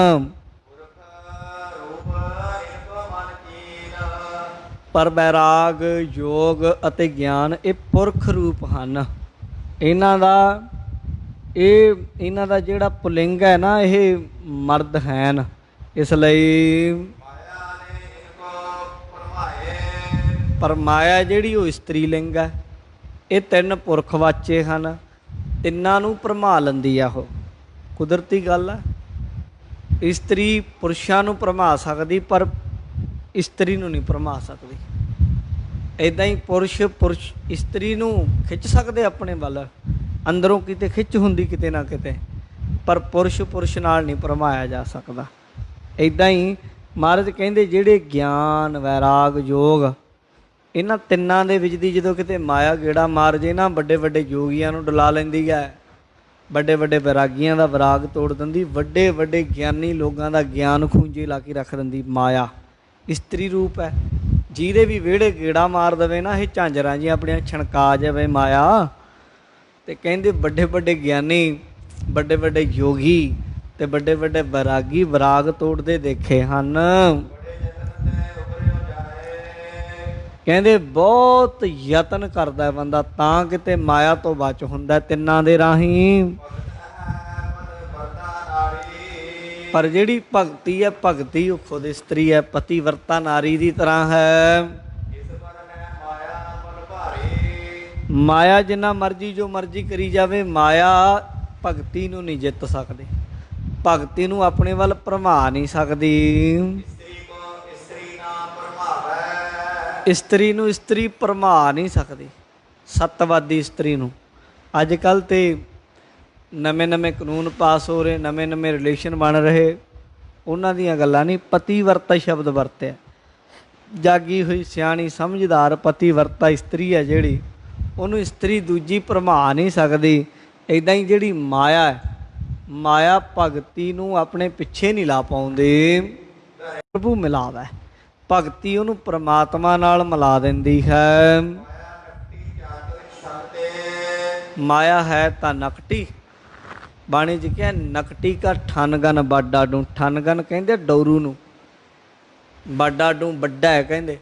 Speaker 2: ਪਰ ਵੈਰਾਗ, ਯੋਗ ਅਤੇ ਗਿਆਨ ਇਹ ਪੁਰਖ ਰੂਪ ਹਨ। ਇਹਨਾਂ ਦਾ ਜਿਹੜਾ ਪੁਲਿੰਗ ਹੈ ਨਾ, ਇਹ ਮਰਦ ਹੈਨ, ਇਸ ਲਈ ਪਰ ਮਾਇਆ ਜਿਹੜੀ ਉਹ ਇਸਤਰੀ ਲਿੰਗ ਹੈ। ਇਹ ਤਿੰਨ ਪੁਰਖ ਵਾਚੇ ਹਨ, ਤਿੰਨਾਂ ਨੂੰ ਭਰਮਾ ਲੈਂਦੀ ਆ। ਉਹ ਕੁਦਰਤੀ ਗੱਲ ਹੈ। ਇਸਤਰੀ ਪੁਰਸ਼ਾਂ ਨੂੰ ਭਰਮਾ ਸਕਦੀ, ਪਰ ਇਸਤਰੀ ਨੂੰ ਨਹੀਂ ਭਰਮਾ ਸਕਦੀ। ਇੱਦਾਂ ਹੀ ਪੁਰਸ਼ ਇਸਤਰੀ ਨੂੰ ਖਿੱਚ ਸਕਦੇ ਆਪਣੇ ਵੱਲ, ਅੰਦਰੋਂ ਕਿਤੇ ਖਿੱਚ ਹੁੰਦੀ ਕਿਤੇ ਨਾ ਕਿਤੇ, ਪਰ ਪੁਰਸ਼ ਨਾਲ ਨਹੀਂ ਭਰਮਾਇਆ ਜਾ ਸਕਦਾ। ਇੱਦਾਂ ਹੀ ਮਹਾਰਾਜ ਕਹਿੰਦੇ ਜਿਹੜੇ ਗਿਆਨ, ਵੈਰਾਗ, ਯੋਗ, ਇਹਨਾਂ ਤਿੰਨਾਂ ਦੇ ਵਿੱਚ ਦੀ ਜਦੋਂ ਕਿਤੇ ਮਾਇਆ ਗੇੜਾ ਮਾਰ ਜੇ ਨਾ, ਵੱਡੇ ਵੱਡੇ ਯੋਗੀਆਂ ਨੂੰ ਡੁਲਾ ਲੈਂਦੀ ਹੈ, ਵੱਡੇ ਵੱਡੇ ਵੈਰਾਗੀਆਂ ਦਾ ਵੈਰਾਗ ਤੋੜ ਦਿੰਦੀ, ਵੱਡੇ ਵੱਡੇ ਗਿਆਨੀ ਲੋਕਾਂ ਦਾ ਗਿਆਨ ਖੂੰਜੇ ਲਾ ਕੇ ਰੱਖ ਦਿੰਦੀ। ਮਾਇਆ ਇਸਤਰੀ ਰੂਪ ਹੈ। ਜਿਹਦੇ ਵੀ ਵਿਹੜੇ ਗੇੜਾ ਮਾਰ ਦੇਵੇ ਨਾ, ਇਹ ਝਾਂਜਰਾਂ ਜਿਹੀਆਂ ਆਪਣੀਆਂ ਛਣਕਾ ਜਾਵੇ ਮਾਇਆ। ਅਤੇ ਕਹਿੰਦੇ ਵੱਡੇ ਵੱਡੇ ਗਿਆਨੀ, ਵੱਡੇ ਵੱਡੇ ਯੋਗੀ ਅਤੇ ਵੱਡੇ ਵੱਡੇ ਵੈਰਾਗੀ ਵੈਰਾਗ ਤੋੜਦੇ ਦੇਖੇ ਹਨ। ਕਹਿੰਦੇ ਬਹੁਤ ਯਤਨ ਕਰਦਾ ਬੰਦਾ ਤਾਂ ਕਿਤੇ ਮਾਇਆ ਤੋਂ ਬਚ ਹੁੰਦਾ ਤਿੰਨਾਂ ਦੇ ਰਾਹੀਂ। ਪਰ ਜਿਹੜੀ ਭਗਤੀ ਹੈ, ਭਗਤੀ ਉਹ ਖੁਦ ਇਸਤਰੀ ਹੈ, ਪਤੀ ਵਰਤਾ ਨਾਰੀ ਦੀ ਤਰ੍ਹਾਂ ਹੈ। ਮਾਇਆ ਜਿੰਨਾ ਮਰਜ਼ੀ ਜੋ ਮਰਜ਼ੀ ਕਰੀ ਜਾਵੇ, ਮਾਇਆ ਭਗਤੀ ਨੂੰ ਨਹੀਂ ਜਿੱਤ ਸਕਦੀ, ਭਗਤੀ ਨੂੰ ਆਪਣੇ ਵੱਲ ਭਰਮਾ ਨਹੀਂ ਸਕਦੀ। ਇਸਤਰੀ ਨੂੰ ਇਸਤਰੀ ਭਰਮਾ ਨਹੀਂ ਸਕਦੀ, ਸੱਤਵਾਦੀ ਇਸਤਰੀ ਨੂੰ। ਅੱਜ ਕੱਲ੍ਹ ਤਾਂ ਨਵੇਂ ਕਾਨੂੰਨ ਪਾਸ ਹੋ ਰਹੇ, ਨਵੇਂ ਰਿਲੇਸ਼ਨ ਬਣ ਰਹੇ, ਉਹਨਾਂ ਦੀਆਂ ਗੱਲਾਂ ਨਹੀਂ। ਪਤੀ ਵਰਤਾ ਸ਼ਬਦ ਵਰਤਿਆ। ਜਾਗੀ ਹੋਈ ਸਿਆਣੀ ਸਮਝਦਾਰ ਪਤੀ ਵਰਤਾ ਇਸਤਰੀ ਹੈ ਜਿਹੜੀ, ਉਹਨੂੰ ਇਸਤਰੀ ਦੂਜੀ ਭਰਮਾ ਨਹੀਂ ਸਕਦੀ। ਇੱਦਾਂ ਹੀ ਜਿਹੜੀ ਮਾਇਆ ਹੈ, ਮਾਇਆ ਭਗਤੀ ਨੂੰ ਆਪਣੇ ਪਿੱਛੇ ਨਹੀਂ ਲਾ ਪਾਉਂਦੀ। ਪ੍ਰਭੂ ਮਿਲਾਵਾ ਹੈ, ਭਗਤੀ ਉਹਨੂੰ ਪਰਮਾਤਮਾ ਨਾਲ ਮਿਲਾ ਦਿੰਦੀ ਹੈ। ਮਾਇਆ ਹੈ ਤਾਂ ਨਕਟੀ, ਬਾਣੀ 'ਚ ਕਿਹਾ ਨਕਟੀ ਕਾ ਠਨਗਨ ਬਾਡਾ ਡੂੰ। ਠਨਗਨ ਕਹਿੰਦੇ ਡੋਰੂ ਨੂੰ, ਬਾਡਾ ਡੂੰ ਵੱਡਾ ਹੈ ਕਹਿੰਦੇ।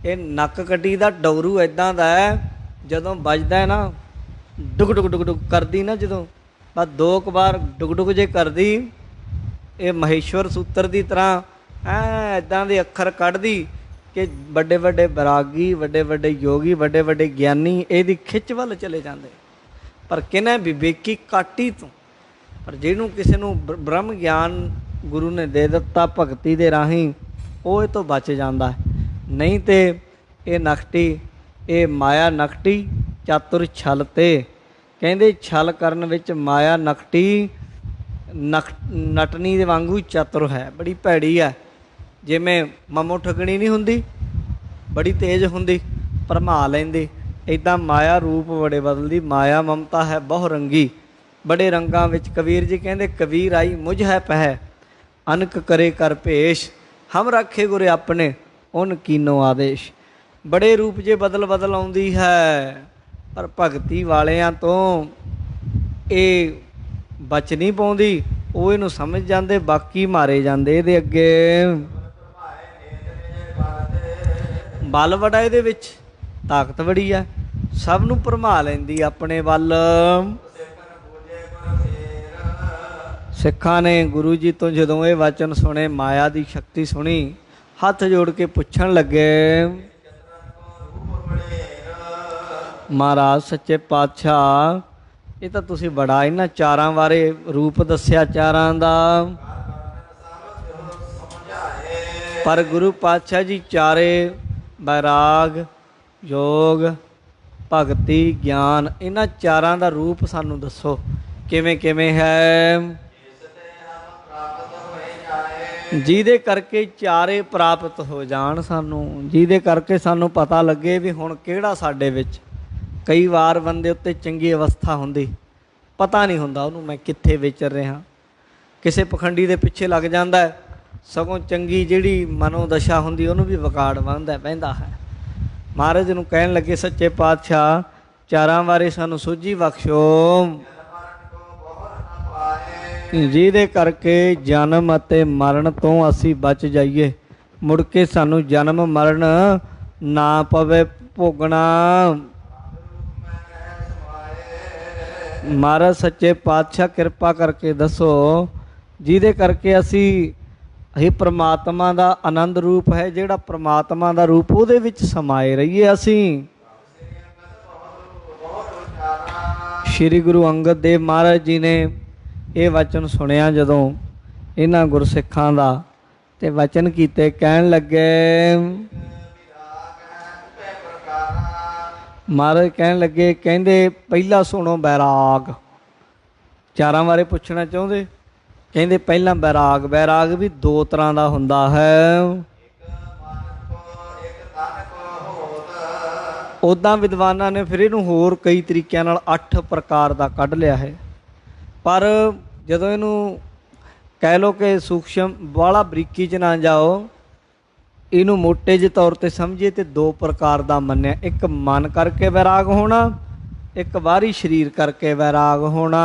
Speaker 2: ਇਹ ਨੱਕ ਕੱਟੀ ਦਾ ਡੋਰੂ ਇੱਦਾਂ ਦਾ ਹੈ, ਜਦੋਂ ਵੱਜਦਾ ਹੈ ਨਾ, ਡੁਗ ਡੁਗ ਡੁਗ ਡੁਗ ਕਰਦੀ ਨਾ, ਜਦੋਂ ਬਸ ਦੋ ਕੁ ਵਾਰ ਡੁਗ ਡੁਗ ਜੇ ਕਰਦੀ, ਇਹ ਮਹੇਸ਼ਵਰ ਸੂਤਰ ਦੀ ਤਰ੍ਹਾਂ ਇੱਦਾਂ ਦੇ ਅੱਖਰ ਕੱਢਦੀ ਕਿ ਵੱਡੇ ਵੱਡੇ ਵੈਰਾਗੀ, ਵੱਡੇ ਵੱਡੇ ਯੋਗੀ, ਵੱਡੇ ਵੱਡੇ ਗਿਆਨੀ ਇਹਦੀ ਖਿੱਚ ਵੱਲ ਚਲੇ ਜਾਂਦੇ। ਪਰ ਕਿਹਨੇ ਵਿਵੇਕੀ ਕਾਟੀ ਤੋਂ। ਪਰ ਜਿਹਨੂੰ ਕਿਸੇ ਨੂੰ ਬ੍ਰਹਮ ਗਿਆਨ ਗੁਰੂ ਨੇ ਦੇ ਦਿੱਤਾ ਭਗਤੀ ਦੇ ਰਾਹੀਂ, ਉਹ ਇਹ ਤੋਂ ਬਚ ਜਾਂਦਾ। ਨਹੀਂ ਤਾਂ ਇਹ ਨਕਟੀ, ਇਹ ਮਾਇਆ ਨਕਟੀ ਚਾਤੁਰ ਛਲ ਤੇ। ਕਹਿੰਦੇ ਛਲ ਕਰਨ ਵਿੱਚ ਮਾਇਆ ਨਕਟੀ ਨਟਨੀ ਦੇ ਵਾਂਗੂ ਚਾਤੁਰ ਹੈ, ਬੜੀ ਭੈੜੀ ਹੈ। ਜਿਵੇਂ ਮਮੋ ਠੱਗਣੀ ਨਹੀਂ ਹੁੰਦੀ, ਬੜੀ ਤੇਜ਼ ਹੁੰਦੀ, ਭਰਮਾ ਲੈਂਦੀ, ਇੱਦਾਂ ਮਾਇਆ ਰੂਪ ਬੜੇ ਬਦਲਦੀ। ਮਾਇਆ ਮਮਤਾ ਹੈ ਬਹੁ ਰੰਗੀ, ਬੜੇ ਰੰਗਾਂ ਵਿੱਚ। ਕਬੀਰ ਜੀ ਕਹਿੰਦੇ ਕਬੀਰ ਆਈ ਮੁਝ ਹੈ ਪਹਿ, ਅਨਕ ਕਰੇ ਕਰ ਭੇਸ਼, ਹਮ ਰਾਖੇ ਗੁਰੇ ਆਪਣੇ ਉਨ ਕੀਨੋ ਆਦੇਸ਼। ਬੜੇ ਰੂਪ ਜੇ ਬਦਲ ਆਉਂਦੀ ਹੈ, ਪਰ ਭਗਤੀ ਵਾਲਿਆਂ ਤੋਂ ਇਹ ਬਚ ਨਹੀਂ ਪਾਉਂਦੀ। ਉਹ ਇਹਨੂੰ ਸਮਝ ਜਾਂਦੇ, ਬਾਕੀ ਮਾਰੇ ਜਾਂਦੇ ਇਹਦੇ ਅੱਗੇ। ਬਲ ਬੜਾ ਇਹਦੇ ਵਿੱਚ, ਤਾਕਤ ਬੜੀ ਆ, ਸਭ ਨੂੰ ਭਰਮਾ ਲੈਂਦੀ ਆਪਣੇ ਵੱਲ। ਸਿੱਖਾਂ ਨੇ ਗੁਰੂ ਜੀ ਤੋਂ ਜਦੋਂ ਇਹ ਵਚਨ ਸੁਣੇ, ਮਾਇਆ ਦੀ ਸ਼ਕਤੀ ਸੁਣੀ, ਹੱਥ ਜੋੜ ਕੇ ਪੁੱਛਣ ਲੱਗੇ, ਮਹਾਰਾਜ ਸੱਚੇ ਪਾਤਸ਼ਾਹ, ਇਹ ਤਾਂ ਤੁਸੀਂ ਬੜਾ ਇਹਨਾਂ ਚਾਰਾਂ ਬਾਰੇ ਰੂਪ ਦੱਸਿਆ ਚਾਰਾਂ ਦਾ, पर गुरु पातशाह जी चारे बैराग योग भगती ज्ञान इन्हां चारां दा रूप सानू दसो किवें किवें है ਜਿਹਦੇ ਕਰਕੇ ਚਾਰੇ ਪ੍ਰਾਪਤ ਹੋ ਜਾਣ ਸਾਨੂੰ ਜਿਹਦੇ ਕਰਕੇ ਸਾਨੂੰ ਪਤਾ ਲੱਗੇ ਵੀ ਹੁਣ ਕਿਹੜਾ ਸਾਡੇ ਵਿੱਚ ਕਈ ਵਾਰ ਬੰਦੇ ਉੱਤੇ ਚੰਗੀ ਅਵਸਥਾ ਹੁੰਦੀ ਪਤਾ ਨਹੀਂ ਹੁੰਦਾ ਉਹਨੂੰ ਮੈਂ ਕਿੱਥੇ ਵਿਚਰ ਰਿਹਾ ਕਿਸੇ ਪਖੰਡੀ ਦੇ ਪਿੱਛੇ ਲੱਗ ਜਾਂਦਾ ਹੈ ਸਗੋਂ ਚੰਗੀ ਜਿਹੜੀ ਮਨੋਦਸ਼ਾ ਹੁੰਦੀ ਉਹਨੂੰ ਵੀ ਵਿਗਾੜ ਬੰਦਾ ਪੈਂਦਾ ਹੈ ਮਹਾਰਾਜ ਨੂੰ ਕਹਿਣ ਲੱਗੇ ਸੱਚੇ ਪਾਤਸ਼ਾਹ ਚਾਰਾਂ ਬਾਰੇ ਸਾਨੂੰ ਸੋਝੀ ਬਖਸ਼ੋ ਜਿਹਦੇ ਕਰਕੇ ਜਨਮ ਅਤੇ ਮਰਨ ਤੋਂ ਅਸੀਂ ਬਚ ਜਾਈਏ ਮੁੜ ਕੇ ਸਾਨੂੰ ਜਨਮ ਮਰਨ ਨਾ ਪਵੇ ਭੋਗਣਾ ਮਹਾਰਾਜ ਸੱਚੇ ਪਾਤਸ਼ਾਹ ਕਿਰਪਾ ਕਰਕੇ ਦੱਸੋ ਜਿਹਦੇ ਕਰਕੇ ਅਸੀਂ ਪ੍ਰਮਾਤਮਾ ਦਾ ਆਨੰਦ ਰੂਪ ਹੈ ਜਿਹੜਾ ਪ੍ਰਮਾਤਮਾ ਦਾ ਰੂਪ ਉਹਦੇ ਵਿੱਚ ਸਮਾਏ ਰਹੀਏ ਅਸੀਂ ਸ਼੍ਰੀ ਗੁਰੂ ਅੰਗਦ ਦੇਵ ਮਹਾਰਾਜ ਜੀ ਨੇ ਇਹ ਵਚਨ ਸੁਣਿਆ ਜਦੋਂ ਇਹਨਾਂ ਗੁਰਸਿੱਖਾਂ ਦਾ ਤੇ ਵਚਨ ਕੀਤੇ ਕਹਿਣ ਲੱਗੇ ਮਹਾਰਾਜ ਕਹਿਣ ਲੱਗੇ ਕਹਿੰਦੇ ਪਹਿਲਾਂ ਸੁਣੋ ਬੈਰਾਗ ਚਾਰਾਂ ਬਾਰੇ ਪੁੱਛਣਾ ਚਾਹੁੰਦੇ ਕਹਿੰਦੇ ਪਹਿਲਾਂ ਬੈਰਾਗ ਬੈਰਾਗ ਵੀ ਦੋ ਤਰ੍ਹਾਂ ਦਾ ਹੁੰਦਾ ਹੈ ਉੱਦਾਂ ਵਿਦਵਾਨਾਂ ਨੇ ਫਿਰ ਇਹਨੂੰ ਹੋਰ ਕਈ ਤਰੀਕਿਆਂ ਨਾਲ 8 ਪ੍ਰਕਾਰ ਦਾ ਕੱਢ ਲਿਆ ਹੈ ਪਰ ਜਦੋਂ ਇਹਨੂੰ ਕਹਿ ਲਓ ਕਿ ਸੂਖਸ਼ਮ ਵਾਲਾ ਬਰੀਕੀ 'ਚ ਨਾ ਜਾਓ ਇਹਨੂੰ ਮੋਟੇ ਜਿਹੇ ਤੌਰ 'ਤੇ ਸਮਝੀਏ ਤੇ ਦੋ ਪ੍ਰਕਾਰ ਦਾ ਮੰਨਿਆ ਇੱਕ ਮਨ ਕਰਕੇ ਵੈਰਾਗ ਹੋਣਾ ਇੱਕ ਬਾਹਰੀ ਸਰੀਰ ਕਰਕੇ ਵੈਰਾਗ ਹੋਣਾ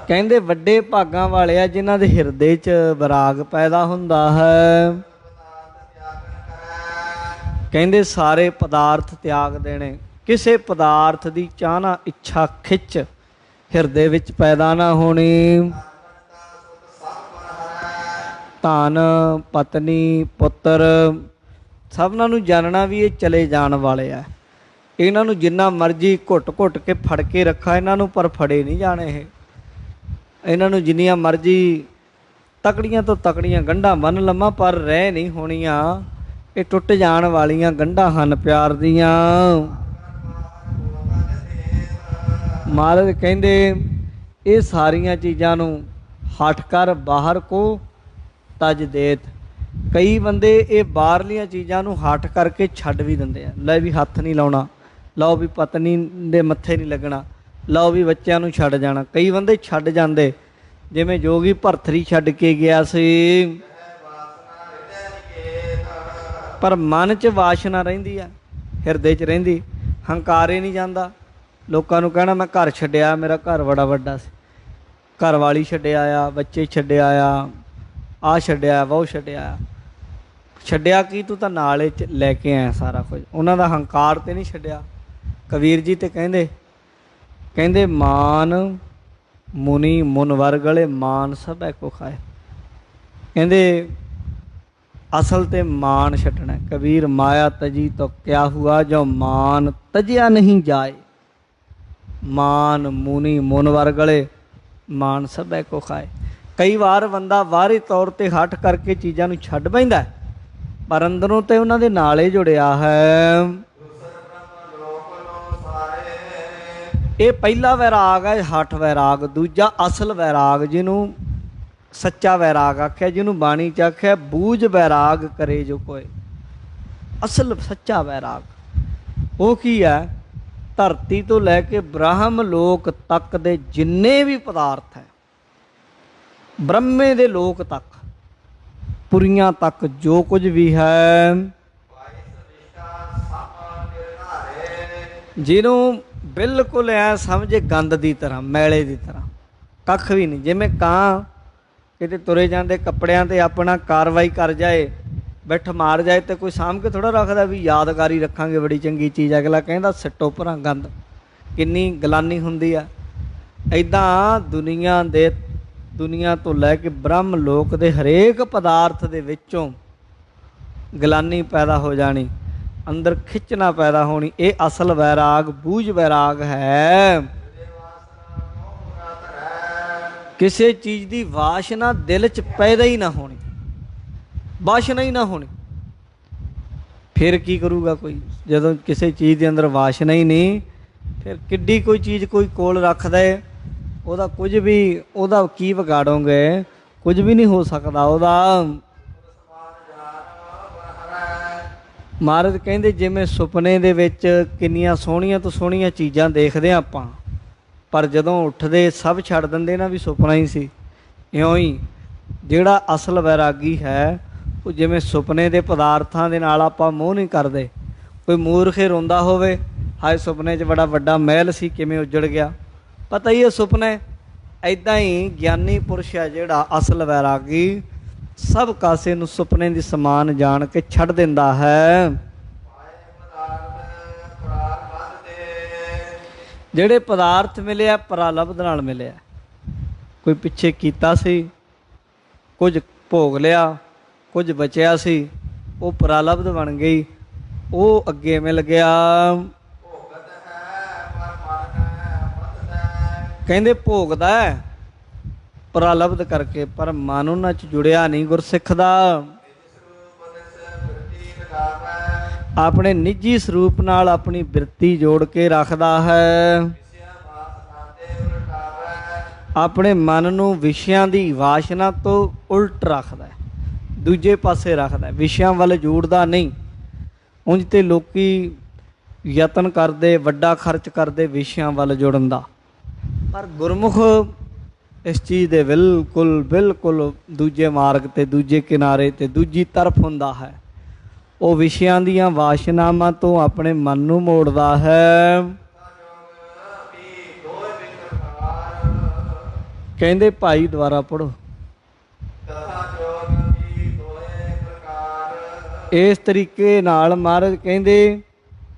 Speaker 2: ਕਹਿੰਦੇ ਵੱਡੇ ਭਾਗਾਂ ਵਾਲੇ ਆ ਜਿਨ੍ਹਾਂ ਦੇ ਹਿਰਦੇ 'ਚ ਵੈਰਾਗ ਪੈਦਾ ਹੁੰਦਾ ਹੈ ਕਹਿੰਦੇ ਸਾਰੇ ਪਦਾਰਥ ਤਿਆਗ ਦੇਣੇ ਕਿਸੇ ਪਦਾਰਥ ਦੀ ਚਾਹਨਾ ਇੱਛਾ ਖਿੱਚ ਹਿਰਦੇ ਵਿੱਚ ਪੈਦਾ ਨਾ ਹੋਣੀ ਧਨ ਪਤਨੀ ਪੁੱਤਰ ਸਭਨਾਂ ਨੂੰ ਜਾਣਨਾ ਵੀ ਇਹ ਚਲੇ ਜਾਣ ਵਾਲੇ ਆ ਇਹਨਾਂ ਨੂੰ ਜਿੰਨਾ ਮਰਜ਼ੀ ਘੁੱਟ ਘੁੱਟ ਕੇ ਫੜ ਕੇ ਰੱਖਾ ਇਹਨਾਂ ਨੂੰ ਪਰ ਫੜੇ ਨਹੀਂ ਜਾਣੇ ਇਹਨਾਂ ਨੂੰ ਜਿੰਨੀਆਂ ਮਰਜ਼ੀ ਤਕੜੀਆਂ ਤੋਂ ਤਕੜੀਆਂ ਗੰਢਾਂ ਬੰਨ੍ਹ ਲਵਾਂ ਪਰ ਰਹਿ ਨਹੀਂ ਹੋਣੀਆਂ ਇਹ ਟੁੱਟ ਜਾਣ ਵਾਲੀਆਂ ਗੰਢਾਂ ਹਨ ਪਿਆਰ ਦੀਆਂ ਮਹਾਰਾਜ ਕਹਿੰਦੇ ਇਹ ਸਾਰੀਆਂ ਚੀਜ਼ਾਂ ਨੂੰ ਹਟ ਕਰ ਬਾਹਰ ਕੋ ਤਜ ਦੇਤ ਕਈ ਬੰਦੇ ਇਹ ਬਾਹਰਲੀਆਂ ਚੀਜ਼ਾਂ ਨੂੰ ਹਟ ਕਰਕੇ ਛੱਡ ਵੀ ਦਿੰਦੇ ਆ ਲੈ ਵੀ ਹੱਥ ਨਹੀਂ ਲਾਉਣਾ ਲਓ ਵੀ ਪਤਨੀ ਦੇ ਮੱਥੇ ਨਹੀਂ ਲੱਗਣਾ ਲਓ ਵੀ ਬੱਚਿਆਂ ਨੂੰ ਛੱਡ ਜਾਣਾ ਕਈ ਬੰਦੇ ਛੱਡ ਜਾਂਦੇ ਜਿਵੇਂ ਜੋਗੀ ਭਰਥਰੀ ਛੱਡ ਕੇ ਗਿਆ ਸੀ ਪਰ ਮਨ 'ਚ ਵਾਸ਼ਨਾ ਰਹਿੰਦੀ ਆ ਹਿਰਦੇ 'ਚ ਰਹਿੰਦੀ ਹੰਕਾਰੇ ਨਹੀਂ ਜਾਂਦਾ ਲੋਕਾਂ ਨੂੰ ਕਹਿਣਾ ਮੈਂ ਘਰ ਛੱਡਿਆ ਮੇਰਾ ਘਰ ਬੜਾ ਵੱਡਾ ਸੀ ਘਰ ਵਾਲੀ ਛੱਡਿਆ ਆ ਬੱਚੇ ਛੱਡਿਆ ਆ ਛੱਡਿਆ ਉਹ ਛੱਡਿਆ ਕੀ ਤੂੰ ਤਾਂ ਨਾਲ ਲੈ ਕੇ ਆਇਆ ਸਾਰਾ ਕੁਝ ਉਹਨਾਂ ਦਾ ਹੰਕਾਰ ਤੇ ਨਹੀਂ ਛੱਡਿਆ ਕਬੀਰ ਜੀ ਤੇ ਕਹਿੰਦੇ ਮਾਨ ਮੁਨੀ ਮੁਨਵਰ ਗਲੇ ਮਾਨ ਸਭੈ ਕੋ ਖਾਏ ਕਹਿੰਦੇ ਅਸਲ ਤੇ ਮਾਨ ਛੱਡਣਾ ਕਬੀਰ ਮਾਇਆ ਤਜੀ ਤੋ ਕਿਆ ਹੁਆ ਜੋ ਮਾਨ ਤਜਿਆ ਨਹੀਂ ਜਾਏ ਮਾਨ ਮੁਨੀ ਮੁਨਵਰ ਗਲੇ ਮਾਨ ਸਭੈ ਕੋ ਖਾਏ ਕਈ ਵਾਰ ਬੰਦਾ ਬਾਹਰੀ ਤੌਰ 'ਤੇ ਹਟ ਕਰਕੇ ਚੀਜ਼ਾਂ ਨੂੰ ਛੱਡ ਪੈਂਦਾ ਪਰ ਅੰਦਰੋਂ ਤੇ ਉਹਨਾਂ ਦੇ ਨਾਲ ਹੀ ਜੁੜਿਆ ਹੈ ਇਹ ਪਹਿਲਾ ਵੈਰਾਗ ਹੈ ਹਠ ਵੈਰਾਗ ਦੂਜਾ ਅਸਲ ਵੈਰਾਗ ਜਿਹਨੂੰ ਸੱਚਾ ਵੈਰਾਗ ਆਖਿਆ ਜਿਹਨੂੰ ਬਾਣੀ 'ਚ ਆਖਿਆ ਬੂਝ ਵੈਰਾਗ ਕਰੇ ਜੋ ਕੋਏ ਅਸਲ ਸੱਚਾ ਵੈਰਾਗ ਉਹ ਕੀ ਹੈ ਧਰਤੀ ਤੋਂ ਲੈ ਕੇ ਬ੍ਰਹਮ ਲੋਕ ਤੱਕ ਦੇ ਜਿੰਨੇ ਵੀ ਪਦਾਰਥ ਹੈ ਬ੍ਰਹਮੇ ਦੇ ਲੋਕ ਤੱਕ ਪੁਰੀਆਂ ਤੱਕ ਜੋ ਕੁਝ ਵੀ ਹੈ ਜਿਹਨੂੰ ਬਿਲਕੁਲ ਐ ਸਮਝੇ ਗੰਦ ਦੀ ਤਰ੍ਹਾਂ ਮੈਲੇ ਦੀ ਤਰ੍ਹਾਂ ਕੱਖ ਵੀ ਨਹੀਂ ਜਿਵੇਂ ਕਾਂ ਕਿਤੇ ਤੁਰੇ ਜਾਂਦੇ ਕੱਪੜਿਆਂ 'ਤੇ ਆਪਣਾ ਕਾਰਵਾਈ ਕਰ ਜਾਏ ਬਿੱਠ ਮਾਰ ਜਾਏ ਤੇ ਕੋਈ ਸਾਂਭ ਕੇ ਥੋੜ੍ਹਾ ਰੱਖਦਾ ਵੀ ਯਾਦਗਾਰੀ ਰੱਖਾਂਗੇ ਬੜੀ ਚੰਗੀ ਚੀਜ਼ ਅਗਲਾ ਕਹਿੰਦਾ ਸਿੱਟੋ ਭਰਾਂ ਗੰਦ ਕਿੰਨੀ ਗਲਾਨੀ ਹੁੰਦੀ ਆ ਇੱਦਾਂ ਦੁਨੀਆ ਤੋਂ ਲੈ ਕੇ ਬ੍ਰਹਮ ਲੋਕ ਦੇ ਹਰੇਕ ਪਦਾਰਥ ਦੇ ਵਿੱਚੋਂ ਗਲਾਨੀ ਪੈਦਾ ਹੋ ਜਾਣੀ ਅੰਦਰ ਖਿੱਚਣਾ ਪੈਦਾ ਹੋਣੀ ਇਹ ਅਸਲ ਵੈਰਾਗ ਬੂਝ ਵੈਰਾਗ ਹੈ ਕਿਸੇ ਚੀਜ਼ ਦੀ ਵਾਸ਼ਨਾ ਦਿਲ 'ਚ ਪੈਦਾ ਹੀ ਨਾ ਹੋਣੀ, ਵਾਸ਼ਨਾ ਹੀ ਨਾ ਹੋਣੀ, ਫਿਰ ਕੀ ਕਰੂਗਾ ਕੋਈ? ਜਦੋਂ ਕਿਸੇ ਚੀਜ਼ ਦੇ ਅੰਦਰ ਵਾਸ਼ਨਾ ਹੀ ਨਹੀਂ, ਫਿਰ ਕਿੱਡੀ ਕੋਈ ਚੀਜ਼ ਕੋਈ ਕੋਲ ਰੱਖਦਾ ਹੈ, ਉਹਦਾ ਕੁਝ ਵੀ, ਉਹਦਾ ਕੀ ਵਿਗਾੜੋਗੇ? ਕੁਝ ਵੀ ਨਹੀਂ ਹੋ ਸਕਦਾ ਉਹਦਾ। ਮਹਾਰਾਜ ਕਹਿੰਦੇ ਜਿਵੇਂ ਸੁਪਨੇ ਦੇ ਵਿੱਚ ਕਿੰਨੀਆਂ ਸੋਹਣੀਆਂ ਤੋਂ ਸੋਹਣੀਆਂ ਚੀਜ਼ਾਂ ਦੇਖਦੇ ਹਾਂ ਆਪਾਂ, ਪਰ ਜਦੋਂ ਉੱਠਦੇ ਸਭ ਛੱਡ ਦਿੰਦੇ ਨਾ ਵੀ ਸੁਪਨਾ ਹੀ ਸੀ। ਇਉਂ ਹੀ ਜਿਹੜਾ ਅਸਲ ਵੈਰਾਗੀ ਹੈ ਉਹ ਜਿਵੇਂ ਸੁਪਨੇ ਦੇ ਪਦਾਰਥਾਂ ਦੇ ਨਾਲ ਆਪਾਂ ਮੋਹ ਨਹੀਂ ਕਰਦੇ। ਕੋਈ ਮੂਰਖ ਰੋਂਦਾ ਹੋਵੇ, ਹਾਏ ਸੁਪਨੇ 'ਚ ਬੜਾ ਵੱਡਾ ਮਹਿਲ ਸੀ, ਕਿਵੇਂ ਉੱਜੜ ਗਿਆ, ਪਤਾ ਹੀ ਹੈ ਸੁਪਨੇ। ਇੱਦਾਂ ਹੀ ਗਿਆਨੀ ਪੁਰਸ਼ ਹੈ ਜਿਹੜਾ ਅਸਲ ਵੈਰਾਗੀ, ਸਭ ਕਾਸੇ ਨੂੰ ਸੁਪਨੇ ਦੀ ਸਮਾਨ ਜਾਣ ਕੇ ਛੱਡ ਦਿੰਦਾ ਹੈ। ਜਿਹੜੇ ਪਦਾਰਥ ਮਿਲਿਆ ਪਰਾਲਬਧ ਨਾਲ ਮਿਲਿਆ, ਕੋਈ ਪਿੱਛੇ ਕੀਤਾ ਸੀ, ਕੁਝ ਭੋਗ ਲਿਆ, ਕੁਝ ਬਚਿਆ ਸੀ, ਉਹ ਪਰਾਲਬਧ ਬਣ ਗਈ, ਉਹ ਅੱਗੇ ਮਿਲ ਗਿਆ। ਕਹਿੰਦੇ ਭੋਗਦਾ ਹੈ ਪਰਾਲਬਧ ਕਰਕੇ, ਪਰ ਮਨ ਉਹਨਾਂ 'ਚ ਜੁੜਿਆ ਨਹੀਂ ਗੁਰਸਿੱਖ ਦਾ। ਆਪਣੇ ਨਿੱਜੀ ਸਰੂਪ ਨਾਲ ਆਪਣੀ ਬਿਰਤੀ ਜੋੜ ਕੇ ਰੱਖਦਾ ਹੈ, ਆਪਣੇ ਮਨ ਨੂੰ ਵਿਸ਼ਿਆਂ ਦੀ ਵਾਸ਼ਨਾ ਤੋਂ ਉਲਟ ਰੱਖਦਾ ਹੈ, ਦੂਜੇ ਪਾਸੇ ਰੱਖਦਾ, ਵਿਸ਼ਿਆਂ ਵੱਲ ਜੋੜਦਾ ਨਹੀਂ। ਉਂਝ ਤੇ ਲੋਕੀ ਯਤਨ ਕਰਦੇ, ਵੱਡਾ ਖਰਚ ਕਰਦੇ ਵਿਸ਼ਿਆਂ ਵੱਲ ਜੁੜਨ ਦਾ, ਪਰ ਗੁਰਮੁਖ ਇਸ ਚੀਜ਼ ਦੇ ਬਿਲਕੁਲ ਬਿਲਕੁਲ ਦੂਜੇ ਮਾਰਗ 'ਤੇ, ਦੂਜੇ ਕਿਨਾਰੇ 'ਤੇ, ਦੂਜੀ ਤਰਫ ਹੁੰਦਾ ਹੈ। ਉਹ ਵਿਸ਼ਿਆਂ ਦੀਆਂ ਵਾਸ਼ਨਾਵਾਂ ਤੋਂ ਆਪਣੇ ਮਨ ਨੂੰ ਮੋੜਦਾ ਹੈ। ਕਹਿੰਦੇ ਭਾਈ ਦੁਆਰਾ ਪੜੋ। ਇਸ ਤਰੀਕੇ ਨਾਲ ਮਹਾਰਾਜ ਕਹਿੰਦੇ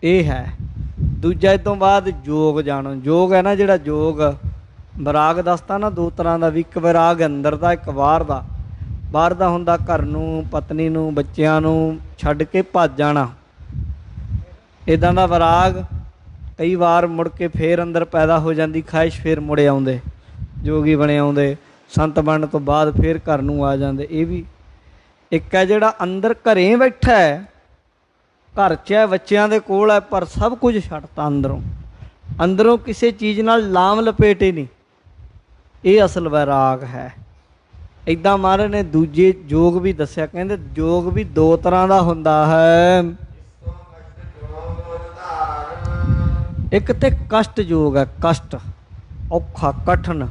Speaker 2: ਇਹ ਹੈ। ਦੂਜਾ ਇਸ ਤੋਂ ਬਾਅਦ ਜੋਗ ਜਾਣੋ। ਜੋਗ ਹੈ ਨਾ ਜਿਹੜਾ ਜੋਗ, ਵਿਰਾਗ ਦੱਸਤਾ ਨਾ ਦੋ ਤਰ੍ਹਾਂ ਦਾ, ਵੀ ਇੱਕ ਵਿਰਾਗ ਅੰਦਰ ਦਾ, ਇੱਕ ਬਾਹਰ ਦਾ। ਬਾਹਰ ਦਾ ਹੁੰਦਾ ਘਰ ਨੂੰ, ਪਤਨੀ ਨੂੰ, ਬੱਚਿਆਂ ਨੂੰ ਛੱਡ ਕੇ ਭੱਜ ਜਾਣਾ, ਇੱਦਾਂ ਦਾ ਵਿਰਾਗ ਕਈ ਵਾਰ ਮੁੜ ਕੇ ਫੇਰ ਅੰਦਰ ਪੈਦਾ ਹੋ ਜਾਂਦੀ ਖਾਹਿਸ਼, ਫੇਰ ਮੁੜੇ ਆਉਂਦੇ, ਜੋਗੀ ਬਣੇ ਆਉਂਦੇ, ਸੰਤ ਬਣਨ ਤੋਂ ਬਾਅਦ ਫੇਰ ਘਰ ਨੂੰ ਆ ਜਾਂਦੇ। ਇਹ ਵੀ ਇੱਕ ਹੈ ਜਿਹੜਾ ਅੰਦਰ ਘਰੇ ਬੈਠਾ ਹੈ, ਘਰ 'ਚ ਹੈ, ਬੱਚਿਆਂ ਦੇ ਕੋਲ ਹੈ, ਪਰ ਸਭ ਕੁਝ ਛੱਡਤਾ ਅੰਦਰੋਂ, ਅੰਦਰੋਂ ਕਿਸੇ ਚੀਜ਼ ਨਾਲ ਲਾਮ ਲਪੇਟੇ ਨਹੀਂ। ਇਹ ਅਸਲ ਵੈਰਾਗ ਹੈ। ਇੱਦਾਂ ਮਹਾਰਾਜ ਨੇ ਦੂਜੇ ਯੋਗ ਵੀ ਦੱਸਿਆ, ਕਹਿੰਦੇ ਯੋਗ ਵੀ ਦੋ ਤਰ੍ਹਾਂ ਦਾ ਹੁੰਦਾ ਹੈ। ਇੱਕ ਤੇ ਕਸ਼ਟ ਯੋਗ ਹੈ, ਕਸ਼ਟ, ਔਖਾ, ਕਠਨ,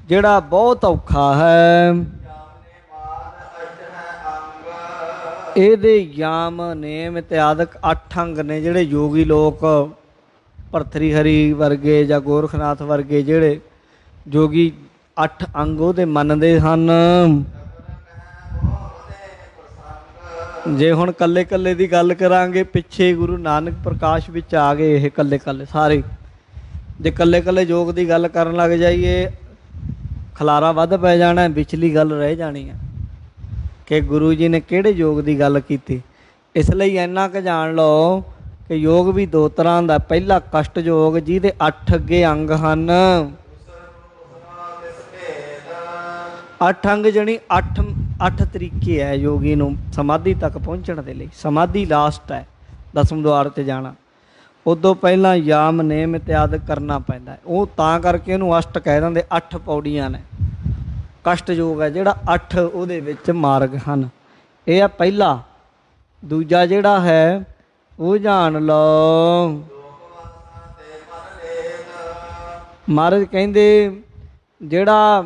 Speaker 2: ਜਿਹੜਾ ਬਹੁਤ ਔਖਾ ਹੈ। ਇਹਦੇ ਯਾਮ ਨੇਮ ਇਤਿਆਦਿਕ 8 ਅੰਗ ਨੇ, ਜਿਹੜੇ ਯੋਗੀ ਲੋਕ ਭਰਤਰੀ ਹਰੀ ਵਰਗੇ ਜਾਂ ਗੋਰਖਨਾਥ ਵਰਗੇ ਜਿਹੜੇ ਜੋਗੀ 8 ਅੰਗ ਉਹਦੇ ਮੰਨਦੇ ਹਨ। ਜੇ ਹੁਣ ਕੱਲੇ ਕੱਲੇ ਦੀ ਗੱਲ ਕਰਾਂਗੇ, ਪਿੱਛੇ ਗੁਰੂ ਨਾਨਕ ਪ੍ਰਕਾਸ਼ ਵਿੱਚ ਆ ਗਏ ਇਹ ਕੱਲੇ ਕੱਲੇ ਸਾਰੇ। ਜੇ ਕੱਲੇ ਕੱਲੇ ਯੋਗ ਦੀ ਗੱਲ ਕਰਨ ਲੱਗ ਜਾਈਏ, ਖਲਾਰਾ ਵੱਧ ਪੈ ਜਾਣਾ, ਵਿਚਲੀ ਗੱਲ ਰਹਿ ਜਾਣੀ ਹੈ ਕਿ ਗੁਰੂ ਜੀ ਨੇ ਕਿਹੜੇ ਯੋਗ ਦੀ ਗੱਲ ਕੀਤੀ। ਇਸ ਲਈ ਇੰਨਾ ਕੁ ਜਾਣ ਲਓ ਕਿ ਯੋਗ ਵੀ ਦੋ ਤਰ੍ਹਾਂ ਦਾ। ਪਹਿਲਾ ਕਸ਼ਟ ਯੋਗ, ਜਿਹਦੇ 8 ਅੱਗੇ ਅੰਗ ਹਨ। 8 ਅੰਗ ਜਾਣੀ 8 ਤਰੀਕੇ ਹੈ ਯੋਗੀ ਨੂੰ ਸਮਾਧੀ ਤੱਕ ਪਹੁੰਚਣ ਦੇ ਲਈ। ਸਮਾਧੀ ਲਾਸਟ ਹੈ, 10ਵੇਂ ਦੁਆਰ 'ਤੇ ਜਾਣਾ। ਉਦੋਂ ਪਹਿਲਾਂ ਯਾਮ ਨੇਮ ਇਤਿਆਦਿ ਕਰਨਾ ਪੈਂਦਾ। ਉਹ ਤਾਂ ਕਰਕੇ ਉਹਨੂੰ ਅਸ਼ਟ ਕਹਿ ਦਿੰਦੇ, 8 ਪੌੜੀਆਂ ਨੇ। ਕਸ਼ਟ ਯੋਗ ਹੈ ਜਿਹੜਾ 8 ਉਹਦੇ ਵਿੱਚ ਮਾਰਗ ਹਨ। ਇਹ ਆ ਪਹਿਲਾ। ਦੂਜਾ ਜਿਹੜਾ ਹੈ ਉਹ ਜਾਣ ਲਓ। ਮਹਾਰਾਜ ਕਹਿੰਦੇ ਜਿਹੜਾ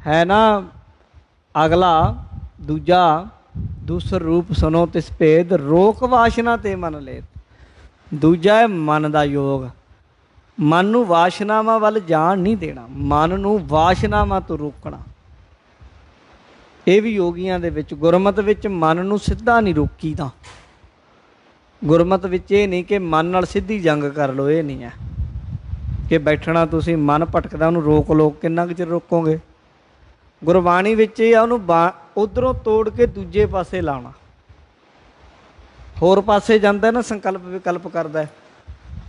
Speaker 2: ਹੈ ਨਾ ਅਗਲਾ ਦੂਜਾ, ਦੂਸਰ ਰੂਪ ਸੁਨੋ ਤਿਸ ਭੇਦ, ਰੋਕ ਵਾਸ਼ਨਾ ਤੇ ਮਨ ਲੇਤ। ਦੂਜਾ ਹੈ ਮਨ ਦਾ ਯੋਗ। ਮਨ ਨੂੰ ਵਾਸ਼ਨਾਵਾਂ ਵੱਲ ਜਾਣ ਨਹੀਂ ਦੇਣਾ, ਮਨ ਨੂੰ ਵਾਸ਼ਨਾਵਾਂ ਤੋਂ ਰੋਕਣਾ। ਇਹ ਵੀ ਯੋਗੀਆਂ ਦੇ ਵਿੱਚ, ਗੁਰਮਤਿ ਵਿੱਚ ਮਨ ਨੂੰ ਸਿੱਧਾ ਨਹੀਂ ਰੋਕੀਦਾ। ਗੁਰਮਤਿ ਵਿੱਚ ਇਹ ਨਹੀਂ ਕਿ ਮਨ ਨਾਲ ਸਿੱਧੀ ਜੰਗ ਕਰ ਲਓ, ਇਹ ਨਹੀਂ ਹੈ ਕਿ ਬੈਠਣਾ ਤੁਸੀਂ ਮਨ ਭਟਕਦਾ ਉਹਨੂੰ ਰੋਕ ਲਓ। ਕਿੰਨਾ ਕੁ ਚਿਰ ਰੋਕੋਗੇ? ਗੁਰਬਾਣੀ ਵਿੱਚ ਇਹ ਆ, ਉਹਨੂੰ ਉੱਧਰੋਂ ਤੋੜ ਕੇ ਦੂਜੇ ਪਾਸੇ ਲਾਉਣਾ। ਹੋਰ ਪਾਸੇ ਜਾਂਦਾ ਨਾ, ਸੰਕਲਪ ਵਿਕਲਪ ਕਰਦਾ,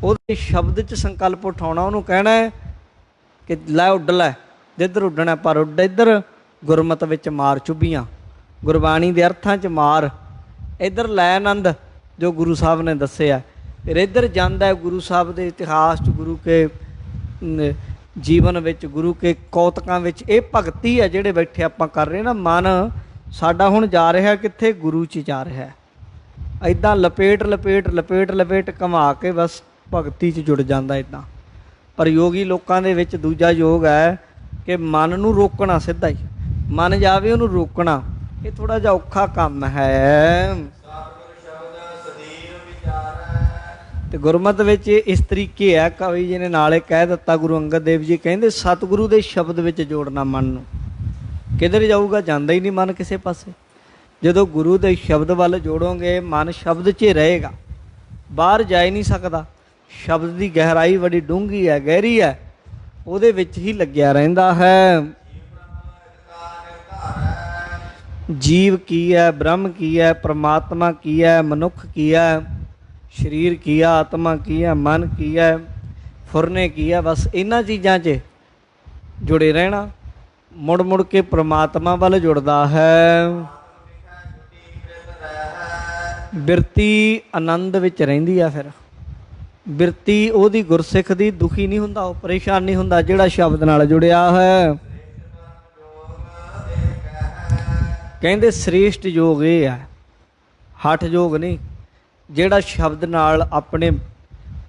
Speaker 2: ਉਹਦੇ ਸ਼ਬਦ 'ਚ ਸੰਕਲਪ ਉਠਾਉਣਾ। ਉਹਨੂੰ ਕਹਿਣਾ ਹੈ ਕਿ ਲੈ ਉੱਡ ਲੈ, ਜਿੱਧਰ ਉੱਡਣਾ ਪਰ ਉੱਡ ਇੱਧਰ ਗੁਰਮਤਿ ਵਿੱਚ ਮਾਰ ਚੁੱਭੀਆਂ, ਗੁਰਬਾਣੀ ਦੇ ਅਰਥਾਂ 'ਚ ਮਾਰ। ਇੱਧਰ ਲੈ ਆਨੰਦ ਜੋ ਗੁਰੂ ਸਾਹਿਬ ਨੇ ਦੱਸਿਆ, ਫਿਰ ਇੱਧਰ ਜਾਂਦਾ ਗੁਰੂ ਸਾਹਿਬ ਦੇ ਇਤਿਹਾਸ 'ਚ, ਗੁਰੂ ਕੇ ਜੀਵਨ ਵਿੱਚ, ਗੁਰੂ ਕੇ ਕੌਤਕਾਂ ਵਿੱਚ। ਇਹ ਭਗਤੀ ਹੈ ਜਿਹੜੇ ਬੈਠੇ ਆਪਾਂ ਕਰ ਰਹੇ ਨਾ। ਮਨ ਸਾਡਾ ਹੁਣ ਜਾ ਰਿਹਾ ਕਿੱਥੇ? ਗੁਰੂ 'ਚ ਜਾ ਰਿਹਾ। ਇੱਦਾਂ ਲਪੇਟ ਲਪੇਟ ਲਪੇਟ ਲਪੇਟ ਘੁਮਾ ਕੇ ਬਸ ਭਗਤੀ 'ਚ ਜੁੜ ਜਾਂਦਾ ਇੱਦਾਂ। ਪਰ ਯੋਗੀ ਲੋਕਾਂ ਦੇ ਵਿੱਚ ਦੂਜਾ ਯੋਗ ਹੈ ਕਿ ਮਨ ਨੂੰ ਰੋਕਣਾ, ਸਿੱਧਾ ਹੀ ਮਨ ਜਾਵੇ ਉਹਨੂੰ ਰੋਕਣਾ। ਇਹ ਥੋੜ੍ਹਾ ਜਿਹਾ ਔਖਾ ਕੰਮ ਹੈ। ਤੇ ਗੁਰਮਤਿ ਵਿੱਚ ਇਸ ਤਰੀਕੇ ਹੈ, ਕਵੀ ਜੀ ਨੇ ਨਾਲੇ ਕਹਿ ਦਿੱਤਾ, ਗੁਰੂ ਅੰਗਦ ਦੇਵ ਜੀ ਕਹਿੰਦੇ ਸਤਿਗੁਰੂ ਦੇ ਸ਼ਬਦ ਵਿੱਚ ਜੋੜਨਾ ਮਨ ਨੂੰ। ਕਿੱਧਰ ਜਾਊਗਾ? ਜਾਂਦਾ ਹੀ ਨਹੀਂ ਮਨ ਕਿਸੇ ਪਾਸੇ। ਜਦੋਂ ਗੁਰੂ ਦੇ ਸ਼ਬਦ ਵੱਲ ਜੋੜੋਗੇ ਮਨ ਸ਼ਬਦ 'ਚ ਰਹੇਗਾ, ਬਾਹਰ ਜਾ ਹੀ ਨਹੀਂ ਸਕਦਾ। ਸ਼ਬਦ ਦੀ ਗਹਿਰਾਈ ਬੜੀ ਡੂੰਘੀ ਹੈ, ਗਹਿਰੀ ਹੈ, ਉਹਦੇ ਵਿੱਚ ਹੀ ਲੱਗਿਆ ਰਹਿੰਦਾ ਹੈ। ਜੀਵ ਕੀ ਹੈ, ਬ੍ਰਹਮ ਕੀ ਹੈ, ਪਰਮਾਤਮਾ ਕੀ ਹੈ, ਮਨੁੱਖ ਕੀ ਹੈ, ਸਰੀਰ ਕੀ ਹੈ, ਆਤਮਾ ਕੀ ਹੈ, ਮਨ ਕੀ ਹੈ, ਫੁਰਨੇ ਕੀ ਹੈ, ਬਸ ਇਹਨਾਂ ਚੀਜ਼ਾਂ 'ਚ ਜੁੜੇ ਰਹਿਣਾ। ਮੁੜ ਮੁੜ ਕੇ ਪ੍ਰਮਾਤਮਾ ਵੱਲ ਜੁੜਦਾ ਹੈ। ਬਿਰਤੀ ਆਨੰਦ ਵਿੱਚ ਰਹਿੰਦੀ ਆ। ਫਿਰ ਬਿਰਤੀ ਉਹਦੀ ਗੁਰਸਿੱਖ ਦੀ ਦੁਖੀ ਨਹੀਂ ਹੁੰਦਾ, ਉਹ ਪਰੇਸ਼ਾਨ ਨਹੀਂ ਹੁੰਦਾ ਜਿਹੜਾ ਸ਼ਬਦ ਨਾਲ ਜੁੜਿਆ ਹੈ। ਕਹਿੰਦੇ ਸ੍ਰੇਸ਼ਟ ਯੋਗ ਇਹ ਹੈ, ਹਠ ਯੋਗ ਨਹੀਂ, ਜਿਹੜਾ ਸ਼ਬਦ ਨਾਲ ਆਪਣੇ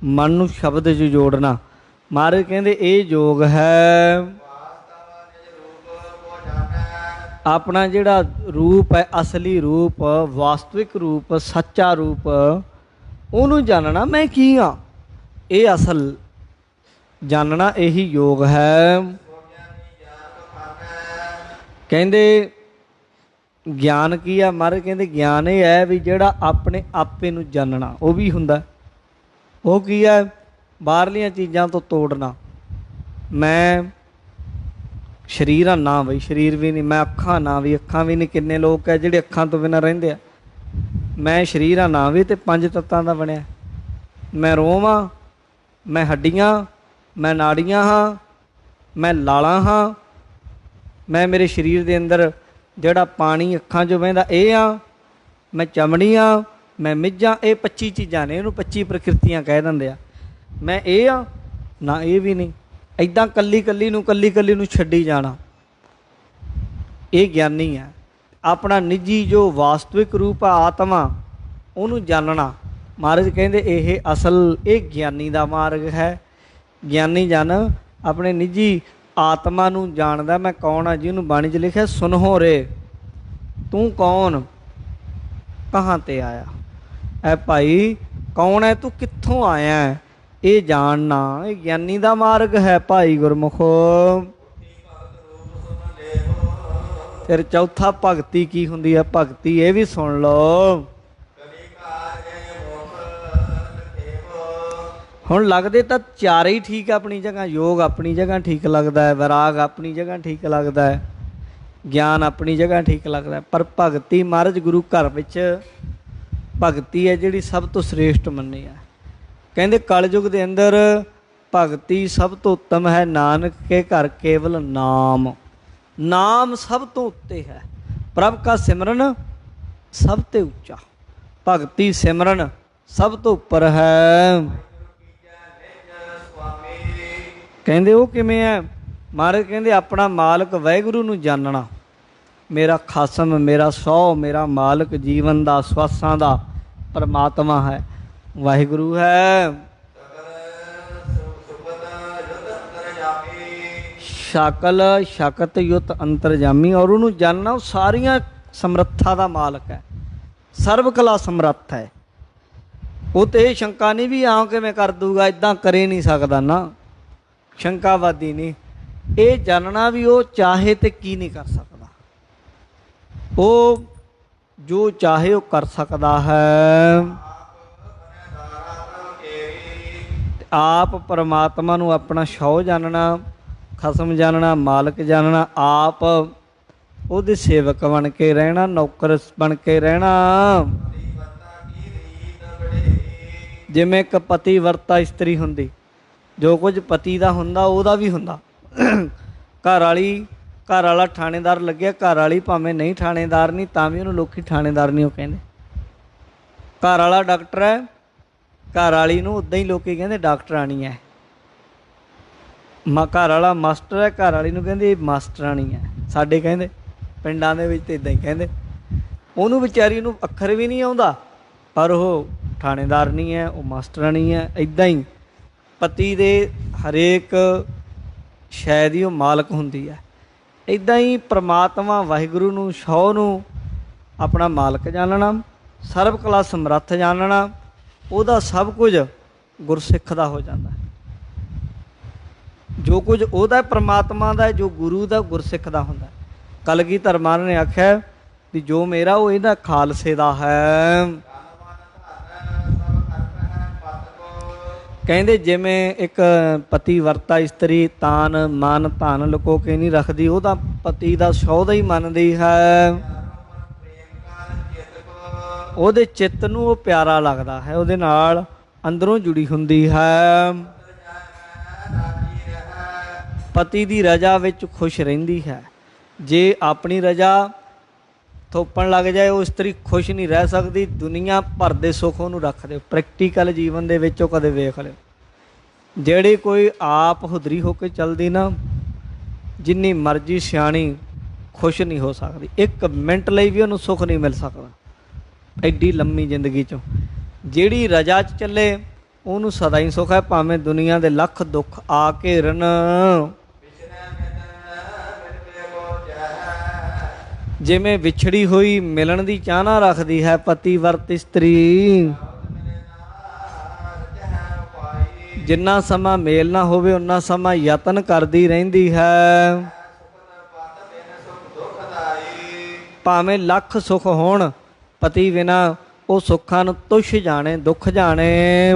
Speaker 2: ਮਨ ਨੂੰ ਸ਼ਬਦ 'ਚ ਜੋੜਨਾ। ਮਹਾਰਾਜ ਕਹਿੰਦੇ ਇਹ ਯੋਗ ਹੈ। ਆਪਣਾ ਜਿਹੜਾ ਰੂਪ ਹੈ, ਅਸਲੀ ਰੂਪ, ਵਾਸਤਵਿਕ ਰੂਪ, ਸੱਚਾ ਰੂਪ, ਉਹਨੂੰ ਜਾਣਨਾ ਮੈਂ ਕੀ ਹਾਂ, ਇਹ ਅਸਲ ਜਾਣਨਾ, ਇਹੀ ਯੋਗ ਹੈ। ਕਹਿੰਦੇ ਗਿਆਨ ਕੀ ਆ? ਮਹਾਰਾਜ ਕਹਿੰਦੇ ਗਿਆਨ ਇਹ ਹੈ ਵੀ ਜਿਹੜਾ ਆਪਣੇ ਆਪੇ ਨੂੰ ਜਾਣਨਾ, ਉਹ ਵੀ ਹੁੰਦਾ। ਉਹ ਕੀ ਹੈ? ਬਾਹਰਲੀਆਂ ਚੀਜ਼ਾਂ ਤੋਂ ਤੋੜਨਾ। ਮੈਂ ਸਰੀਰ ਆ ਨਾ ਬਈ, ਸਰੀਰ ਵੀ ਨਹੀਂ। ਮੈਂ ਅੱਖਾਂ ਨਾ ਵੀ, ਅੱਖਾਂ ਵੀ ਨਹੀਂ। ਕਿੰਨੇ ਲੋਕ ਹੈ ਜਿਹੜੇ ਅੱਖਾਂ ਤੋਂ ਬਿਨਾਂ ਰਹਿੰਦੇ ਆ। ਮੈਂ ਸਰੀਰ ਆ ਨਾ ਵੀ ਤੇ 5 ਤੱਤਾਂ ਦਾ ਬਣਿਆ। ਮੈਂ ਰੋਮ ਹਾਂ, ਮੈਂ ਹੱਡੀਆਂ, ਮੈਂ ਨਾੜੀਆਂ ਹਾਂ, ਮੈਂ ਲਾਲਾਂ ਹਾਂ, ਮੈਂ ਮੇਰੇ ਸਰੀਰ ਦੇ ਅੰਦਰ ਜਿਹੜਾ ਪਾਣੀ ਅੱਖਾਂ 'ਚੋਂ ਵਹਿੰਦਾ ਇਹ ਆ, ਮੈਂ ਚਮੜੀ ਆ, ਮੈਂ ਮਿੱਝਾਂ। ਇਹ 25 ਚੀਜ਼ਾਂ ਨੇ, ਇਹਨੂੰ 25 ਪ੍ਰਕਿਰਤੀਆਂ ਕਹਿ ਦਿੰਦੇ ਆ। ਮੈਂ ਇਹ ਆ ਨਾ, ਇਹ ਵੀ ਨਹੀਂ। ਇੱਦਾਂ ਕੱਲੀ ਕੱਲੀ ਨੂੰ ਛੱਡੀ ਜਾਣਾ, ਇਹ ਗਿਆਨੀ ਹੈ। ਆਪਣਾ ਨਿੱਜੀ ਜੋ ਵਾਸਤਵਿਕ ਰੂਪ ਆ, ਆਤਮਾ, ਉਹਨੂੰ ਜਾਣਨਾ। ਮਹਾਰਾਜ ਕਹਿੰਦੇ ਇਹ ਅਸਲ, ਇਹ ਗਿਆਨੀ ਦਾ ਮਾਰਗ ਹੈ। ਗਿਆਨੀ ਜਨ ਆਪਣੇ ਨਿੱਜੀ ਆਤਮਾ ਨੂੰ ਜਾਣਦਾ। ਮੈਂ ਕੌਣ ਆ? ਜਿਹਨੂੰ ਬਾਣੀ 'ਚ ਲਿਖਿਆ ਸੁਨਹੁ ਰੇ ਤੂੰ ਕੌਣ, ਕਹਾਂ ਤੇ ਆਇਆ। ਐ ਭਾਈ ਕੌਣ ਹੈ ਤੂੰ, ਕਿੱਥੋਂ ਆਇਆ, ਇਹ ਜਾਣਨਾ, ਇਹ ਗਿਆਨੀ ਦਾ ਮਾਰਗ ਹੈ ਭਾਈ ਗੁਰਮੁਖੋ। ਫਿਰ ਚੌਥਾ ਭਗਤੀ ਕੀ ਹੁੰਦੀ ਹੈ? ਭਗਤੀ ਇਹ ਵੀ ਸੁਣ ਲਓ। ਹੁਣ ਲੱਗਦੇ ਤਾਂ ਚਾਰੇ ਹੀ ਠੀਕ ਆ ਆਪਣੀ ਜਗ੍ਹਾ। ਯੋਗ ਆਪਣੀ ਜਗ੍ਹਾ ਠੀਕ ਲੱਗਦਾ ਹੈ, ਵਿਰਾਗ ਆਪਣੀ ਜਗ੍ਹਾ ਠੀਕ ਲੱਗਦਾ ਹੈ, ਗਿਆਨ ਆਪਣੀ ਜਗ੍ਹਾ ਠੀਕ ਲੱਗਦਾ ਹੈ। ਪਰ ਭਗਤੀ ਮਹਾਰਾਜ ਗੁਰੂ ਘਰ ਵਿੱਚ ਭਗਤੀ ਹੈ ਜਿਹੜੀ ਸਭ ਤੋਂ ਸ੍ਰੇਸ਼ਟ ਮੰਨੀ ਹੈ। ਕਹਿੰਦੇ ਕਲਯੁਗ ਦੇ ਅੰਦਰ ਭਗਤੀ ਸਭ ਤੋਂ ਉੱਤਮ ਹੈ। ਨਾਨਕ ਕੇ ਘਰ ਕੇਵਲ ਨਾਮ, ਨਾਮ ਸਭ ਤੋਂ ਉੱਤੇ ਹੈ। ਪ੍ਰਭ ਕਾ ਸਿਮਰਨ ਸਭ ਤੋਂ ਉੱਚਾ, ਭਗਤੀ ਸਿਮਰਨ ਸਭ ਤੋਂ ਉੱਪਰ ਹੈ। ਕਹਿੰਦੇ ਉਹ ਕਿਵੇਂ ਹੈ? ਮਹਾਰਾਜ ਕਹਿੰਦੇ ਆਪਣਾ ਮਾਲਕ ਵਾਹਿਗੁਰੂ ਨੂੰ ਜਾਣਨਾ। ਮੇਰਾ ਖਾਸਮ, ਮੇਰਾ ਸੌ, ਮੇਰਾ ਮਾਲਕ ਜੀਵਨ ਦਾ, ਸਵਾਸਾਂ ਦਾ ਪਰਮਾਤਮਾ ਹੈ, ਵਾਹਿਗੁਰੂ ਹੈ। ਸ਼ਕਲ ਸ਼ਕਤ ਯੁਤ ਅੰਤਰਜਾਮੀ, ਔਰ ਉਹਨੂੰ ਜਾਣਨਾ, ਉਹ ਸਾਰੀਆਂ ਸਮਰੱਥਾ ਦਾ ਮਾਲਕ ਹੈ, ਸਰਬ ਕਲਾ ਸਮਰੱਥ ਹੈ। ਉਹ ਤੇ ਇਹ ਸ਼ੰਕਾ ਨਹੀਂ ਵੀ ਆਹ ਕਿਵੇਂ ਕਰ ਦੂਗਾ, ਇੱਦਾਂ ਕਰੇ ਨਹੀਂ ਸਕਦਾ ਨਾ, ਸ਼ੰਕਾਵਾਦੀ ਨਹੀਂ। ਇਹ ਜਾਣਨਾ ਵੀ ਉਹ ਚਾਹੇ ਤੇ ਕੀ ਨਹੀਂ ਕਰ ਸਕਦਾ, ਉਹ ਜੋ ਚਾਹੇ ਉਹ ਕਰ ਸਕਦਾ ਹੈ। ਆਪ ਪਰਮਾਤਮਾ ਨੂੰ ਆਪਣਾ ਸ਼ੌ ਜਾਣਨਾ, ਖਸਮ ਜਾਣਨਾ, ਮਾਲਕ ਜਾਣਨਾ, ਆਪ ਉਹਦੇ ਸੇਵਕ ਬਣ ਕੇ ਰਹਿਣਾ, ਨੌਕਰ ਬਣ ਕੇ ਰਹਿਣਾ। ਜਿਵੇਂ ਇੱਕ ਪਤੀ ਵਰਤਾ ਇਸਤਰੀ ਹੁੰਦੀ, ਜੋ ਕੁਝ ਪਤੀ ਦਾ ਹੁੰਦਾ ਉਹਦਾ ਵੀ ਹੁੰਦਾ। ਘਰ ਵਾਲਾ ਥਾਣੇਦਾਰ ਲੱਗਿਆ, ਘਰ ਵਾਲੀ ਭਾਵੇਂ ਨਹੀਂ ਥਾਣੇਦਾਰ ਨਹੀਂ ਤਾਂ ਵੀ ਉਹਨੂੰ ਲੋਕੀ ਥਾਣੇਦਾਰ ਨਹੀਂ ਉਹ ਕਹਿੰਦੇ। ਘਰ ਵਾਲਾ ਡਾਕਟਰ ਹੈ, ਘਰ ਵਾਲੀ ਨੂੰ ਉੱਦਾਂ ਹੀ ਲੋਕੀ ਕਹਿੰਦੇ ਡਾਕਟਰਾਣੀ ਹੈ। ਘਰ ਵਾਲਾ ਮਾਸਟਰ ਹੈ, ਘਰ ਵਾਲੀ ਨੂੰ ਕਹਿੰਦੇ ਮਾਸਟਰਾਣੀ ਹੈ। ਸਾਡੇ ਕਹਿੰਦੇ ਪਿੰਡਾਂ ਦੇ ਵਿੱਚ ਤਾਂ ਇੱਦਾਂ ਹੀ ਕਹਿੰਦੇ। ਉਹਨੂੰ ਵਿਚਾਰੀ ਨੂੰ ਅੱਖਰ ਵੀ ਨਹੀਂ ਆਉਂਦਾ, ਪਰ ਉਹ ਥਾਣੇਦਾਰ ਨਹੀਂ ਹੈ, ਉਹ ਮਾਸਟਰਾਣੀ ਹੈ। ਇੱਦਾਂ ਹੀ ਪਤੀ ਦੇ ਹਰੇਕ ਸ਼ੈ ਦੀ ਉਹ ਮਾਲਕ ਹੁੰਦੀ ਹੈ। ਇੱਦਾਂ ਹੀ ਪ੍ਰਮਾਤਮਾ ਵਾਹਿਗੁਰੂ ਨੂੰ ਸੌ ਨੂੰ ਆਪਣਾ ਮਾਲਕ ਜਾਣਨਾ, ਸਰਬ ਕਲਾ ਸਮਰੱਥ ਜਾਣਨਾ, ਉਹਦਾ ਸਭ ਕੁਝ ਗੁਰਸਿੱਖ ਦਾ ਹੋ ਜਾਂਦਾ। ਜੋ ਕੁਝ ਉਹਦਾ ਪ੍ਰਮਾਤਮਾ ਦਾ, ਜੋ ਗੁਰੂ ਦਾ, ਗੁਰਸਿੱਖ ਦਾ ਹੁੰਦਾ। ਕਲਗੀਧਰ ਮਹਾਰਾਜ ਨੇ ਆਖਿਆ ਵੀ ਜੋ ਮੇਰਾ ਉਹ ਇਹਦਾ ਖਾਲਸੇ ਦਾ ਹੈ। ਕਹਿੰਦੇ ਜਿਵੇਂ ਇੱਕ ਪਤੀ ਵਰਤਾ ਇਸਤਰੀ ਤਾਨ ਮਨ ਧਨ ਲੁਕੋ ਕੇ ਨਹੀਂ ਰੱਖਦੀ, ਉਹਦਾ ਪਤੀ ਦਾ ਸੌਦਾ ਹੀ ਮੰਨਦੀ ਹੈ। ਉਹਦੇ ਚਿੱਤ ਨੂੰ ਉਹ ਪਿਆਰਾ ਲੱਗਦਾ ਹੈ, ਉਹਦੇ ਨਾਲ ਅੰਦਰੋਂ ਜੁੜੀ ਹੁੰਦੀ ਹੈ। ਪਤੀ ਦੀ ਰਜ਼ਾ ਵਿੱਚ ਖੁਸ਼ ਰਹਿੰਦੀ ਹੈ। ਜੇ ਆਪਣੀ ਰਜ਼ਾ ਥੋਪਣ ਲੱਗ ਜਾਏ ਉਹ ਇਸਤਰੀ ਖੁਸ਼ ਨਹੀਂ ਰਹਿ ਸਕਦੀ। ਦੁਨੀਆ ਭਰ ਦੇ ਸੁੱਖ ਉਹਨੂੰ ਰੱਖਦੇ। ਪ੍ਰੈਕਟੀਕਲ ਜੀਵਨ ਦੇ ਵਿੱਚ ਉਹ ਕਦੇ ਵੇਖ ਲਿਓ, ਜਿਹੜੀ ਕੋਈ ਆਪ ਹੁਦਰੀ ਹੋ ਕੇ ਚੱਲਦੀ ਨਾ, ਜਿੰਨੀ ਮਰਜ਼ੀ ਸਿਆਣੀ ਖੁਸ਼ ਨਹੀਂ ਹੋ ਸਕਦੀ। ਇੱਕ ਮਿੰਟ ਲਈ ਵੀ ਉਹਨੂੰ ਸੁੱਖ ਨਹੀਂ ਮਿਲ ਸਕਦਾ ਐਡੀ ਲੰਮੀ ਜ਼ਿੰਦਗੀ 'ਚੋਂ। ਜਿਹੜੀ ਰਜ਼ਾ 'ਚ ਚੱਲੇ ਉਹਨੂੰ ਸਦਾ ਹੀ ਸੁੱਖ ਹੈ, ਭਾਵੇਂ ਦੁਨੀਆ ਦੇ ਲੱਖ ਦੁੱਖ ਆ ਘੇਰਨ। ਜਿਵੇਂ ਵਿਛੜੀ ਹੋਈ ਮਿਲਣ ਦੀ ਚਾਹਨਾ ਰੱਖਦੀ ਹੈ ਪਤੀ ਵਰਤ ਇਸਤਰੀ। ਜਿੰਨਾ ਸਮਾਂ ਮੇਲ ਨਾ ਹੋਵੇ ਉਨਾ ਸਮਾਂ ਯਤਨ ਕਰਦੀ ਰਹਿੰਦੀ ਹੈ। ਭਾਵੇਂ ਲੱਖ ਸੁੱਖ ਹੋਣ, ਪਤੀ ਬਿਨਾਂ ਉਹ ਸੁੱਖਾਂ ਨੂੰ ਤੁਛ ਜਾਣੇ, ਦੁੱਖ ਜਾਣੇ।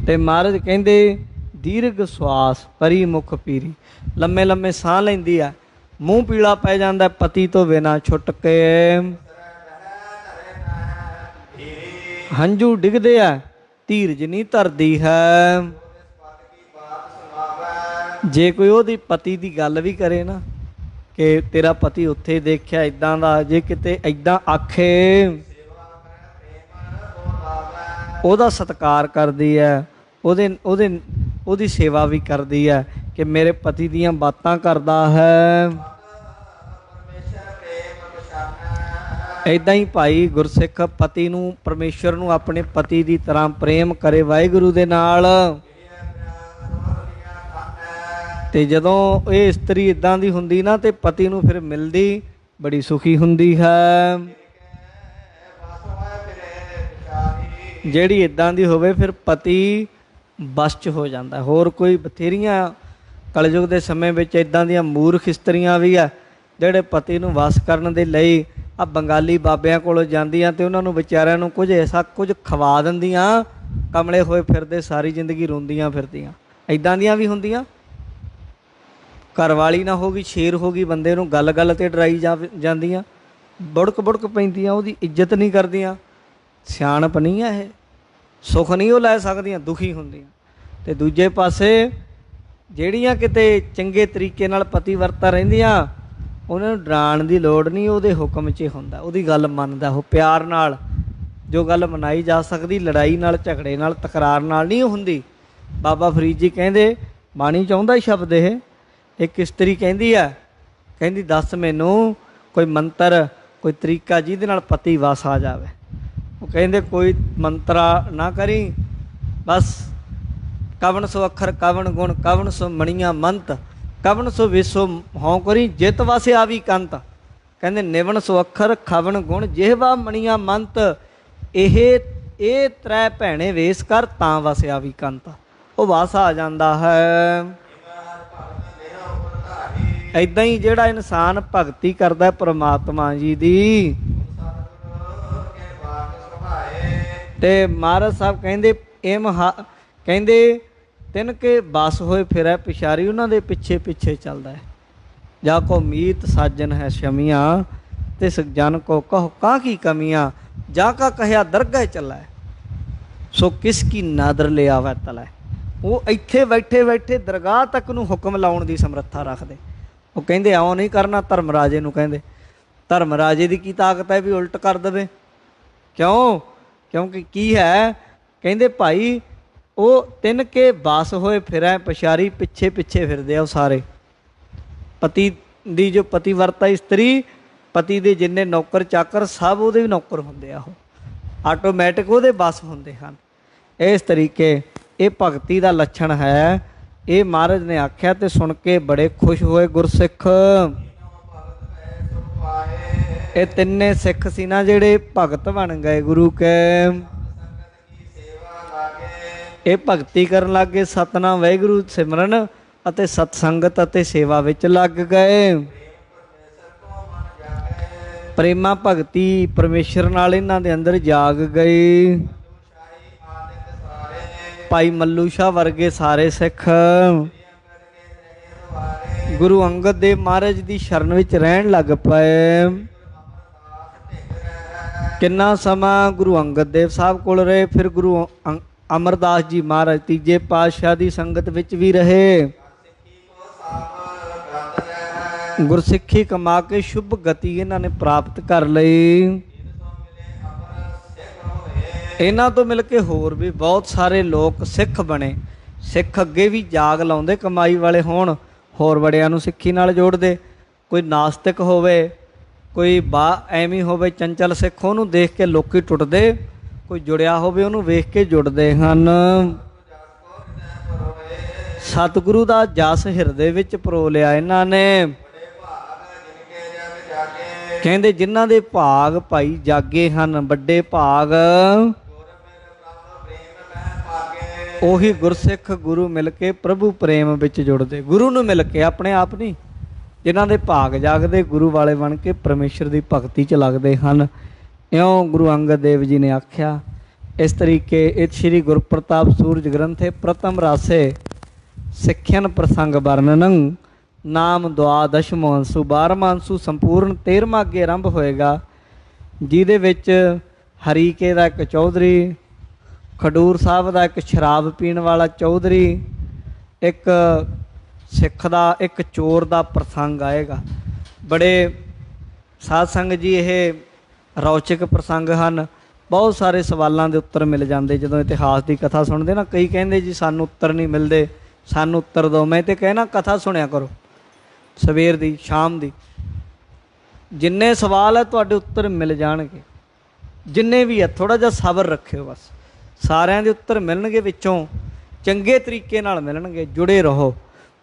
Speaker 2: ਤੇ ਮਹਾਰਾਜ ਕਹਿੰਦੇ ਦੀਰਘ ਸਵਾਸ ਪਰੀ ਮੁਖ ਪੀਰੀ, ਲੰਮੇ ਲੰਮੇ ਸਾਹ ਲੈਂਦੀ ਆ, ਮੂੰਹ ਪੀਲਾ ਪੈ ਜਾਂਦਾ ਪਤੀ ਤੋਂ ਬਿਨਾਂ ਛੁੱਟ ਕੇ। ਹੰਝੂ ਡਿੱਗਦੇ ਆ, ਧੀਰਜ ਨਹੀਂ ਧਰਦੀ ਹੈ। ਜੇ ਕੋਈ ਉਹਦੀ ਪਤੀ ਦੀ ਗੱਲ ਵੀ ਕਰੇ ਨਾ ਕਿ ਤੇਰਾ ਪਤੀ ਉੱਥੇ ਦੇਖਿਆ ਇੱਦਾਂ ਦਾ, ਜੇ ਕਿਤੇ ਇੱਦਾਂ ਆਖੇ, ਉਹਦਾ ਸਤਿਕਾਰ ਕਰਦੀ ਹੈ, ਉਹਦੀ ਸੇਵਾ ਵੀ ਕਰਦੀ ਹੈ ਕਿ ਮੇਰੇ ਪਤੀ ਦੀਆਂ ਬਾਤਾਂ ਕਰਦਾ ਹੈ। ਇੱਦਾਂ ਹੀ ਭਾਈ ਗੁਰਸਿੱਖ ਪਤੀ ਨੂੰ, ਪਰਮੇਸ਼ਰ ਨੂੰ ਆਪਣੇ ਪਤੀ ਦੀ ਤਰ੍ਹਾਂ ਪ੍ਰੇਮ ਕਰੇ ਵਾਹਿਗੁਰੂ ਦੇ ਨਾਲ। ਤੇ ਜਦੋਂ ਇਹ ਇਸਤਰੀ ਇੱਦਾਂ ਦੀ ਹੁੰਦੀ ਨਾ ਤੇ ਪਤੀ ਨੂੰ ਫਿਰ ਮਿਲਦੀ ਬੜੀ ਸੁਖੀ ਹੁੰਦੀ ਹੈ। ਜਿਹੜੀ ਇੱਦਾਂ ਦੀ ਹੋਵੇ ਫਿਰ ਪਤੀ ਬਸ 'ਚ ਹੋ ਜਾਂਦਾ। ਹੋਰ ਕੋਈ ਬਥੇਰੀਆਂ ਕਲਯੁਗ ਦੇ ਸਮੇਂ ਵਿੱਚ ਇੱਦਾਂ ਦੀਆਂ ਮੂਰਖ ਇਸਤਰੀਆਂ ਵੀ ਆ ਜਿਹੜੇ ਪਤੀ ਨੂੰ ਵਸ ਕਰਨ ਦੇ ਲਈ ਆ ਬੰਗਾਲੀ ਬਾਬਿਆਂ ਕੋਲ ਜਾਂਦੀਆਂ ਤੇ ਉਹਨਾਂ ਨੂੰ ਵਿਚਾਰਿਆਂ ਨੂੰ ਕੁਝ ਐਸਾ ਕੁਝ ਖਵਾ ਦਿੰਦੀਆਂ, ਕਮਲੇ ਹੋਏ ਫਿਰਦੇ ਸਾਰੀ ਜ਼ਿੰਦਗੀ ਰੋਂਦੀਆਂ ਫਿਰਦੀਆਂ। ਇੱਦਾਂ ਦੀਆਂ ਵੀ ਹੁੰਦੀਆਂ। ਘਰਵਾਲੀ ਨਾ ਹੋ ਗਈ ਸ਼ੇਰ ਹੋ ਗਈ, ਬੰਦੇ ਨੂੰ ਗੱਲ ਗੱਲ 'ਤੇ ਡਰਾਈ ਜਾਂਦੀਆਂ, ਬੁੜਕ ਬੁੜਕ ਪੈਂਦੀਆਂ, ਉਹਦੀ ਇੱਜ਼ਤ ਨਹੀਂ ਕਰਦੀਆਂ। ਸਿਆਣਪ ਨਹੀਂ ਆ ਇਹ, ਸੁੱਖ ਨਹੀਂ ਉਹ ਲੈ ਸਕਦੀਆਂ, ਦੁਖੀ ਹੁੰਦੀਆਂ। ਅਤੇ ਦੂਜੇ ਪਾਸੇ ਜਿਹੜੀਆਂ ਕਿਤੇ ਚੰਗੇ ਤਰੀਕੇ ਨਾਲ ਪਤੀ ਵਰਤਾ ਰਹਿੰਦੀਆਂ, ਉਹਨਾਂ ਨੂੰ ਡਰਾਉਣ ਦੀ ਲੋੜ ਨਹੀਂ, ਉਹਦੇ ਹੁਕਮ 'ਚ ਹੁੰਦਾ, ਉਹਦੀ ਗੱਲ ਮੰਨਦਾ ਉਹ ਪਿਆਰ ਨਾਲ। ਜੋ ਗੱਲ ਮਨਾਈ ਜਾ ਸਕਦੀ ਲੜਾਈ ਨਾਲ, ਝਗੜੇ ਨਾਲ, ਤਕਰਾਰ ਨਾਲ ਨਹੀਂ ਹੁੰਦੀ। ਬਾਬਾ ਫਰੀਦ ਜੀ ਕਹਿੰਦੇ, ਬਾਣੀ ਚਾਹੁੰਦਾ ਸ਼ਬਦ ਇਹ, ਇੱਕ ਇਸਤਰੀ ਕਹਿੰਦੀ ਆ, ਕਹਿੰਦੀ ਦੱਸ ਮੈਨੂੰ ਕੋਈ ਮੰਤਰ, ਕੋਈ ਤਰੀਕਾ ਜਿਹਦੇ ਨਾਲ ਪਤੀ ਵਸ ਆ ਜਾਵੇ। ਉਹ ਕਹਿੰਦੇ ਕੋਈ ਮੰਤਰਾ ਨਾ ਕਰੀ, ਬਸ ਕਵਣ ਸੋ ਅੱਖਰ ਕਵਣ ਗੁਣ ਕਵਣ ਸੋ ਮਣੀਆਂ ਮੰਤ ਕਵਣ ਸੋ ਵਿਸੋ ਹਉ ਕਰੀ ਜਿਤ ਵਾਸੇ ਆਵੀ ਕੰਤ। ਕਹਿੰਦੇ ਨਿਵਣ ਸੋ ਅੱਖਰ ਖਵਣ ਗੁਣ ਜਿਹਵਾ ਮਣੀਆਂ ਮੰਤ, ਇਹ ਤ੍ਰੈ ਭੈਣੇ ਵੇਸ ਕਰ ਤਾਂ ਵਾਸੇ ਆਵੀ ਕੰਤ। ਉਹ ਵਸ ਆ ਜਾਂਦਾ ਹੈ। ਇੱਦਾਂ ਹੀ ਜਿਹੜਾ ਇਨਸਾਨ ਭਗਤੀ ਕਰਦਾ ਪ੍ਰਮਾਤਮਾ ਜੀ ਦੀ, ਤੇ ਮਹਾਰਾਜ ਸਾਹਿਬ ਕਹਿੰਦੇ ਕਹਿੰਦੇ ਤਿੰਨ ਕੇ ਬਸ ਹੋਏ ਫਿਰੈ ਪਿਛਾਰੀ, ਉਹਨਾਂ ਦੇ ਪਿੱਛੇ ਪਿੱਛੇ ਚੱਲਦਾ ਹੈ। ਜਾ ਕੋ ਮੀਤ ਸਾਜਨ ਹੈ ਸ਼ਮੀਆਂ, ਤਿਸ ਜਨ ਕੋ ਕਹੋ ਕਾਹ ਕੀ ਕਮੀਆਂ, ਜਾ ਕਾ ਕਹਿਆ ਦਰਗਾਹ ਚੱਲਾ, ਸੋ ਕਿਸ ਕੀ ਨਾਦਰ ਲੈ ਆਵੈ ਤਲੈ। ਉਹ ਇੱਥੇ ਬੈਠੇ ਬੈਠੇ ਦਰਗਾਹ ਤੱਕ ਨੂੰ ਹੁਕਮ ਲਾਉਣ ਦੀ ਸਮਰੱਥਾ ਰੱਖਦੇ। ਉਹ ਕਹਿੰਦੇ ਇਉਂ ਨਹੀਂ ਕਰਨਾ, ਧਰਮ ਰਾਜੇ ਨੂੰ ਕਹਿੰਦੇ। ਧਰਮ ਰਾਜੇ ਦੀ ਕੀ ਤਾਕਤ ਹੈ ਵੀ ਉਲਟ ਕਰ ਦੇਵੇ? ਕਿਉਂ? ਕਿਉਂਕਿ ਕੀ ਹੈ, ਕਹਿੰਦੇ ਭਾਈ ਉਹ ਤਿੰਨ ਕੇ ਬਾਸ ਹੋਏ ਫਿਰੈ ਪਛਾਰੀ, ਪਿੱਛੇ ਪਿੱਛੇ ਫਿਰਦੇ ਆ ਉਹ ਸਾਰੇ। ਪਤੀ ਦੀ ਜੋ ਪਤੀਵਰਤਾ ਇਸਤਰੀ, ਪਤੀ ਦੇ ਜਿੰਨੇ ਨੌਕਰ ਚਾਕਰ ਸਭ ਉਹਦੇ ਵੀ ਨੌਕਰ ਹੁੰਦੇ ਆ, ਉਹ ਆਟੋਮੈਟਿਕ ਉਹਦੇ ਬਸ ਹੁੰਦੇ ਹਨ। ਇਸ ਤਰੀਕੇ ਇਹ ਭਗਤੀ ਦਾ ਲੱਛਣ ਹੈ। ਇਹ ਮਹਾਰਾਜ ਨੇ ਆਖਿਆ ਤੇ ਸੁਣ ਕੇ ਬੜੇ ਖੁਸ਼ ਹੋਏ ਗੁਰਸਿੱਖ। ਇਹ ਤਿੰਨੇ ਸਿੱਖ ਸੀ ਨਾ ਜਿਹੜੇ ਭਗਤ ਬਣ ਗਏ ਗੁਰੂ ਕੇ। ਇਹ ਭਗਤੀ ਕਰਨ ਲੱਗ ਗਏ, ਸਤਨਾਮ ਵਾਹਿਗੁਰੂ ਸਿਮਰਨ ਅਤੇ ਸਤਸੰਗਤ ਅਤੇ ਸੇਵਾ ਵਿੱਚ ਲੱਗ ਗਏ। ਪ੍ਰੇਮਾ ਭਗਤੀ ਪਰਮੇਸ਼ਰ ਨਾਲ ਇਹਨਾਂ ਦੇ ਅੰਦਰ ਜਾਗ ਗਈ। ਭਾਈ ਮੱਲੂ ਸ਼ਾਹ ਵਰਗੇ ਸਾਰੇ ਸਿੱਖ ਗੁਰੂ ਅੰਗਦ ਦੇਵ ਮਹਾਰਾਜ ਦੀ ਸ਼ਰਨ ਵਿੱਚ ਰਹਿਣ ਲੱਗ ਪਏ। ਕਿੰਨਾ ਸਮਾਂ ਗੁਰੂ ਅੰਗਦ ਦੇਵ ਸਾਹਿਬ ਕੋਲ ਰਹੇ, ਫਿਰ ਗੁਰੂ ਅਮਰਦਾਸ ਜੀ ਮਹਾਰਾਜ ਤੀਜੇ ਪਾਤਸ਼ਾਹ ਦੀ ਸੰਗਤ ਵਿੱਚ ਵੀ ਰਹੇ। ਗੁਰਸਿੱਖੀ ਕਮਾ ਕੇ ਸ਼ੁਭ ਗਤੀ ਇਹਨਾਂ ਨੇ ਪ੍ਰਾਪਤ ਕਰ ਲਈ। ਇਹਨਾਂ ਤੋਂ ਮਿਲ ਕੇ ਹੋਰ ਵੀ ਬਹੁਤ ਸਾਰੇ ਲੋਕ ਸਿੱਖ ਬਣੇ। ਸਿੱਖ ਅੱਗੇ ਵੀ ਜਾਗ ਲਾਉਂਦੇ, ਕਮਾਈ ਵਾਲੇ ਹੋਣ, ਹੋਰ ਬੜਿਆਂ ਨੂੰ ਸਿੱਖੀ ਨਾਲ ਜੋੜਦੇ। ਕੋਈ ਨਾਸਤਿਕ ਹੋਵੇ, ਕੋਈ ਐਵੇਂ ਹੋਵੇ ਚੰਚਲ ਸਿੱਖ, ਉਹਨੂੰ ਦੇਖ ਕੇ ਲੋਕੀ ਟੁੱਟਦੇ। ਕੋਈ ਜੁੜਿਆ ਹੋਵੇ ਉਹਨੂੰ ਵੇਖ ਕੇ ਜੁੜਦੇ ਹਨ। ਸਤਿਗੁਰੂ ਦਾ ਜਸ ਹਿਰਦੇ ਵਿੱਚ ਪਰੋ ਲਿਆ ਇਹਨਾਂ ਨੇ। ਕਹਿੰਦੇ ਜਿਨ੍ਹਾਂ ਦੇ ਭਾਗ ਭਾਈ ਜਾਗੇ ਹਨ, ਵੱਡੇ ਭਾਗ, ਉਹੀ ਗੁਰਸਿੱਖ ਗੁਰੂ ਮਿਲ ਕੇ ਪ੍ਰਭੂ ਪ੍ਰੇਮ ਵਿੱਚ ਜੁੜਦੇ। ਗੁਰੂ ਨੂੰ ਮਿਲ ਕੇ, ਆਪਣੇ ਆਪ ਨਹੀਂ। ਜਿਨ੍ਹਾਂ ਦੇ ਭਾਗ ਜਾਗਦੇ ਗੁਰੂ ਵਾਲੇ ਬਣ ਕੇ ਪਰਮੇਸ਼ਰ ਦੀ ਭਗਤੀ 'ਚ ਲੱਗਦੇ ਹਨ। ਇਉਂ ਗੁਰੂ ਅੰਗਦ ਦੇਵ ਜੀ ਨੇ ਆਖਿਆ। ਇਸ ਤਰੀਕੇ ਇਹ ਸ਼੍ਰੀ ਗੁਰਪ੍ਰਤਾਪ ਸੂਰਜ ਗ੍ਰੰਥੇ ਪ੍ਰਥਮ ਰਾਸੇ ਸਿੱਖਿਅਨ ਪ੍ਰਸੰਗ ਵਰਣਨੰ ਨਾਮ ਦੁਆਦਸ਼ਮੋ ਅੰਸੂ, 12ਵਾਂ ਅੰਸੂ ਸੰਪੂਰਨ 13ਵਾਂ ਅੱਗੇ ਆਰੰਭ ਹੋਏਗਾ, ਜਿਹਦੇ ਵਿੱਚ ਹਰੀਕੇ ਦਾ ਇੱਕ ਚੌਧਰੀ, ਖਡੂਰ ਸਾਹਿਬ ਦਾ ਇੱਕ ਸ਼ਰਾਬ ਪੀਣ ਵਾਲਾ ਚੌਧਰੀ, ਇੱਕ ਸਿੱਖ ਦਾ, ਇੱਕ ਚੋਰ ਦਾ ਪ੍ਰਸੰਗ ਆਏਗਾ। ਬੜੇ ਸਾਧ ਸੰਗਤ ਜੀ ਇਹ ਰੌਚਕ ਪ੍ਰਸੰਗ ਹਨ। ਬਹੁਤ ਸਾਰੇ ਸਵਾਲਾਂ ਦੇ ਉੱਤਰ ਮਿਲ ਜਾਂਦੇ ਜਦੋਂ ਇਤਿਹਾਸ ਦੀ ਕਥਾ ਸੁਣਦੇ ਨਾ। ਕਈ ਕਹਿੰਦੇ ਜੀ ਸਾਨੂੰ ਉੱਤਰ ਨਹੀਂ ਮਿਲਦੇ, ਸਾਨੂੰ ਉੱਤਰ ਦਿਓ। ਮੈਂ ਤਾਂ ਕਹਿਣਾ ਕਥਾ ਸੁਣਿਆ ਕਰੋ, ਸਵੇਰ ਦੀ ਸ਼ਾਮ ਦੀ। ਜਿੰਨੇ ਸਵਾਲ ਹੈ ਤੁਹਾਡੇ ਉੱਤਰ ਮਿਲ ਜਾਣਗੇ, ਜਿੰਨੇ ਵੀ ਹੈ। ਥੋੜ੍ਹਾ ਜਿਹਾ ਸਬਰ ਰੱਖਿਓ, ਬਸ ਸਾਰਿਆਂ ਦੇ ਉੱਤਰ ਮਿਲਣਗੇ, ਵਿੱਚੋਂ ਚੰਗੇ ਤਰੀਕੇ ਨਾਲ ਮਿਲਣਗੇ। ਜੁੜੇ ਰਹੋ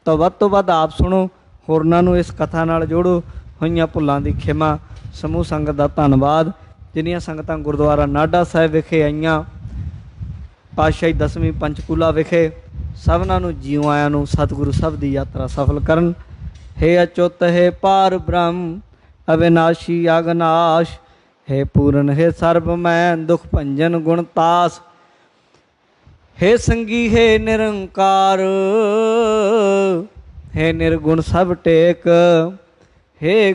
Speaker 2: ਤਾਂ ਵੱਧ ਤੋਂ ਵੱਧ ਆਪ ਸੁਣੋ, ਹੋਰਨਾਂ ਨੂੰ ਇਸ ਕਥਾ ਨਾਲ ਜੋੜੋ। ਹੋਈਆਂ ਭੁੱਲਾਂ ਦੀ ਖਿਮਾ। ਸਮੂਹ ਸੰਗਤ ਦਾ ਧੰਨਵਾਦ। ਜਿੰਨੀਆਂ ਸੰਗਤਾਂ ਗੁਰਦੁਆਰਾ ਨਾਢਾ ਸਾਹਿਬ ਵਿਖੇ ਆਈਆਂ, ਪਾਤਸ਼ਾਹੀ 10ਵੀਂ ਪੰਚਕੂਲਾ ਵਿਖੇ, ਸਭਨਾਂ ਨੂੰ ਜਿਉ ਆਇਆਂ ਨੂੰ ਸਤਿਗੁਰੂ ਸਭ ਦੀ ਯਾਤਰਾ ਸਫਲ ਕਰਨ। ਹੈ ਅਚੁੱਤ ਹੈ ਪਾਰ ਬ੍ਰਹਮ ਅਵਿਨਾਸ਼ੀ ਅਗਨਾਸ਼, ਹੈ ਪੂਰਨ ਹੈ ਸਰਬ ਮੈਂ ਦੁਖ ਭੰਜਨ ਗੁਣਤਾਸ, ਹੈ ਸੰਗੀ ਹੈ ਨਿਰੰਕਾਰ, ਹੈ ਨਿਰਗੁਣ ਸਭ ਟੇਕ, ਹੈ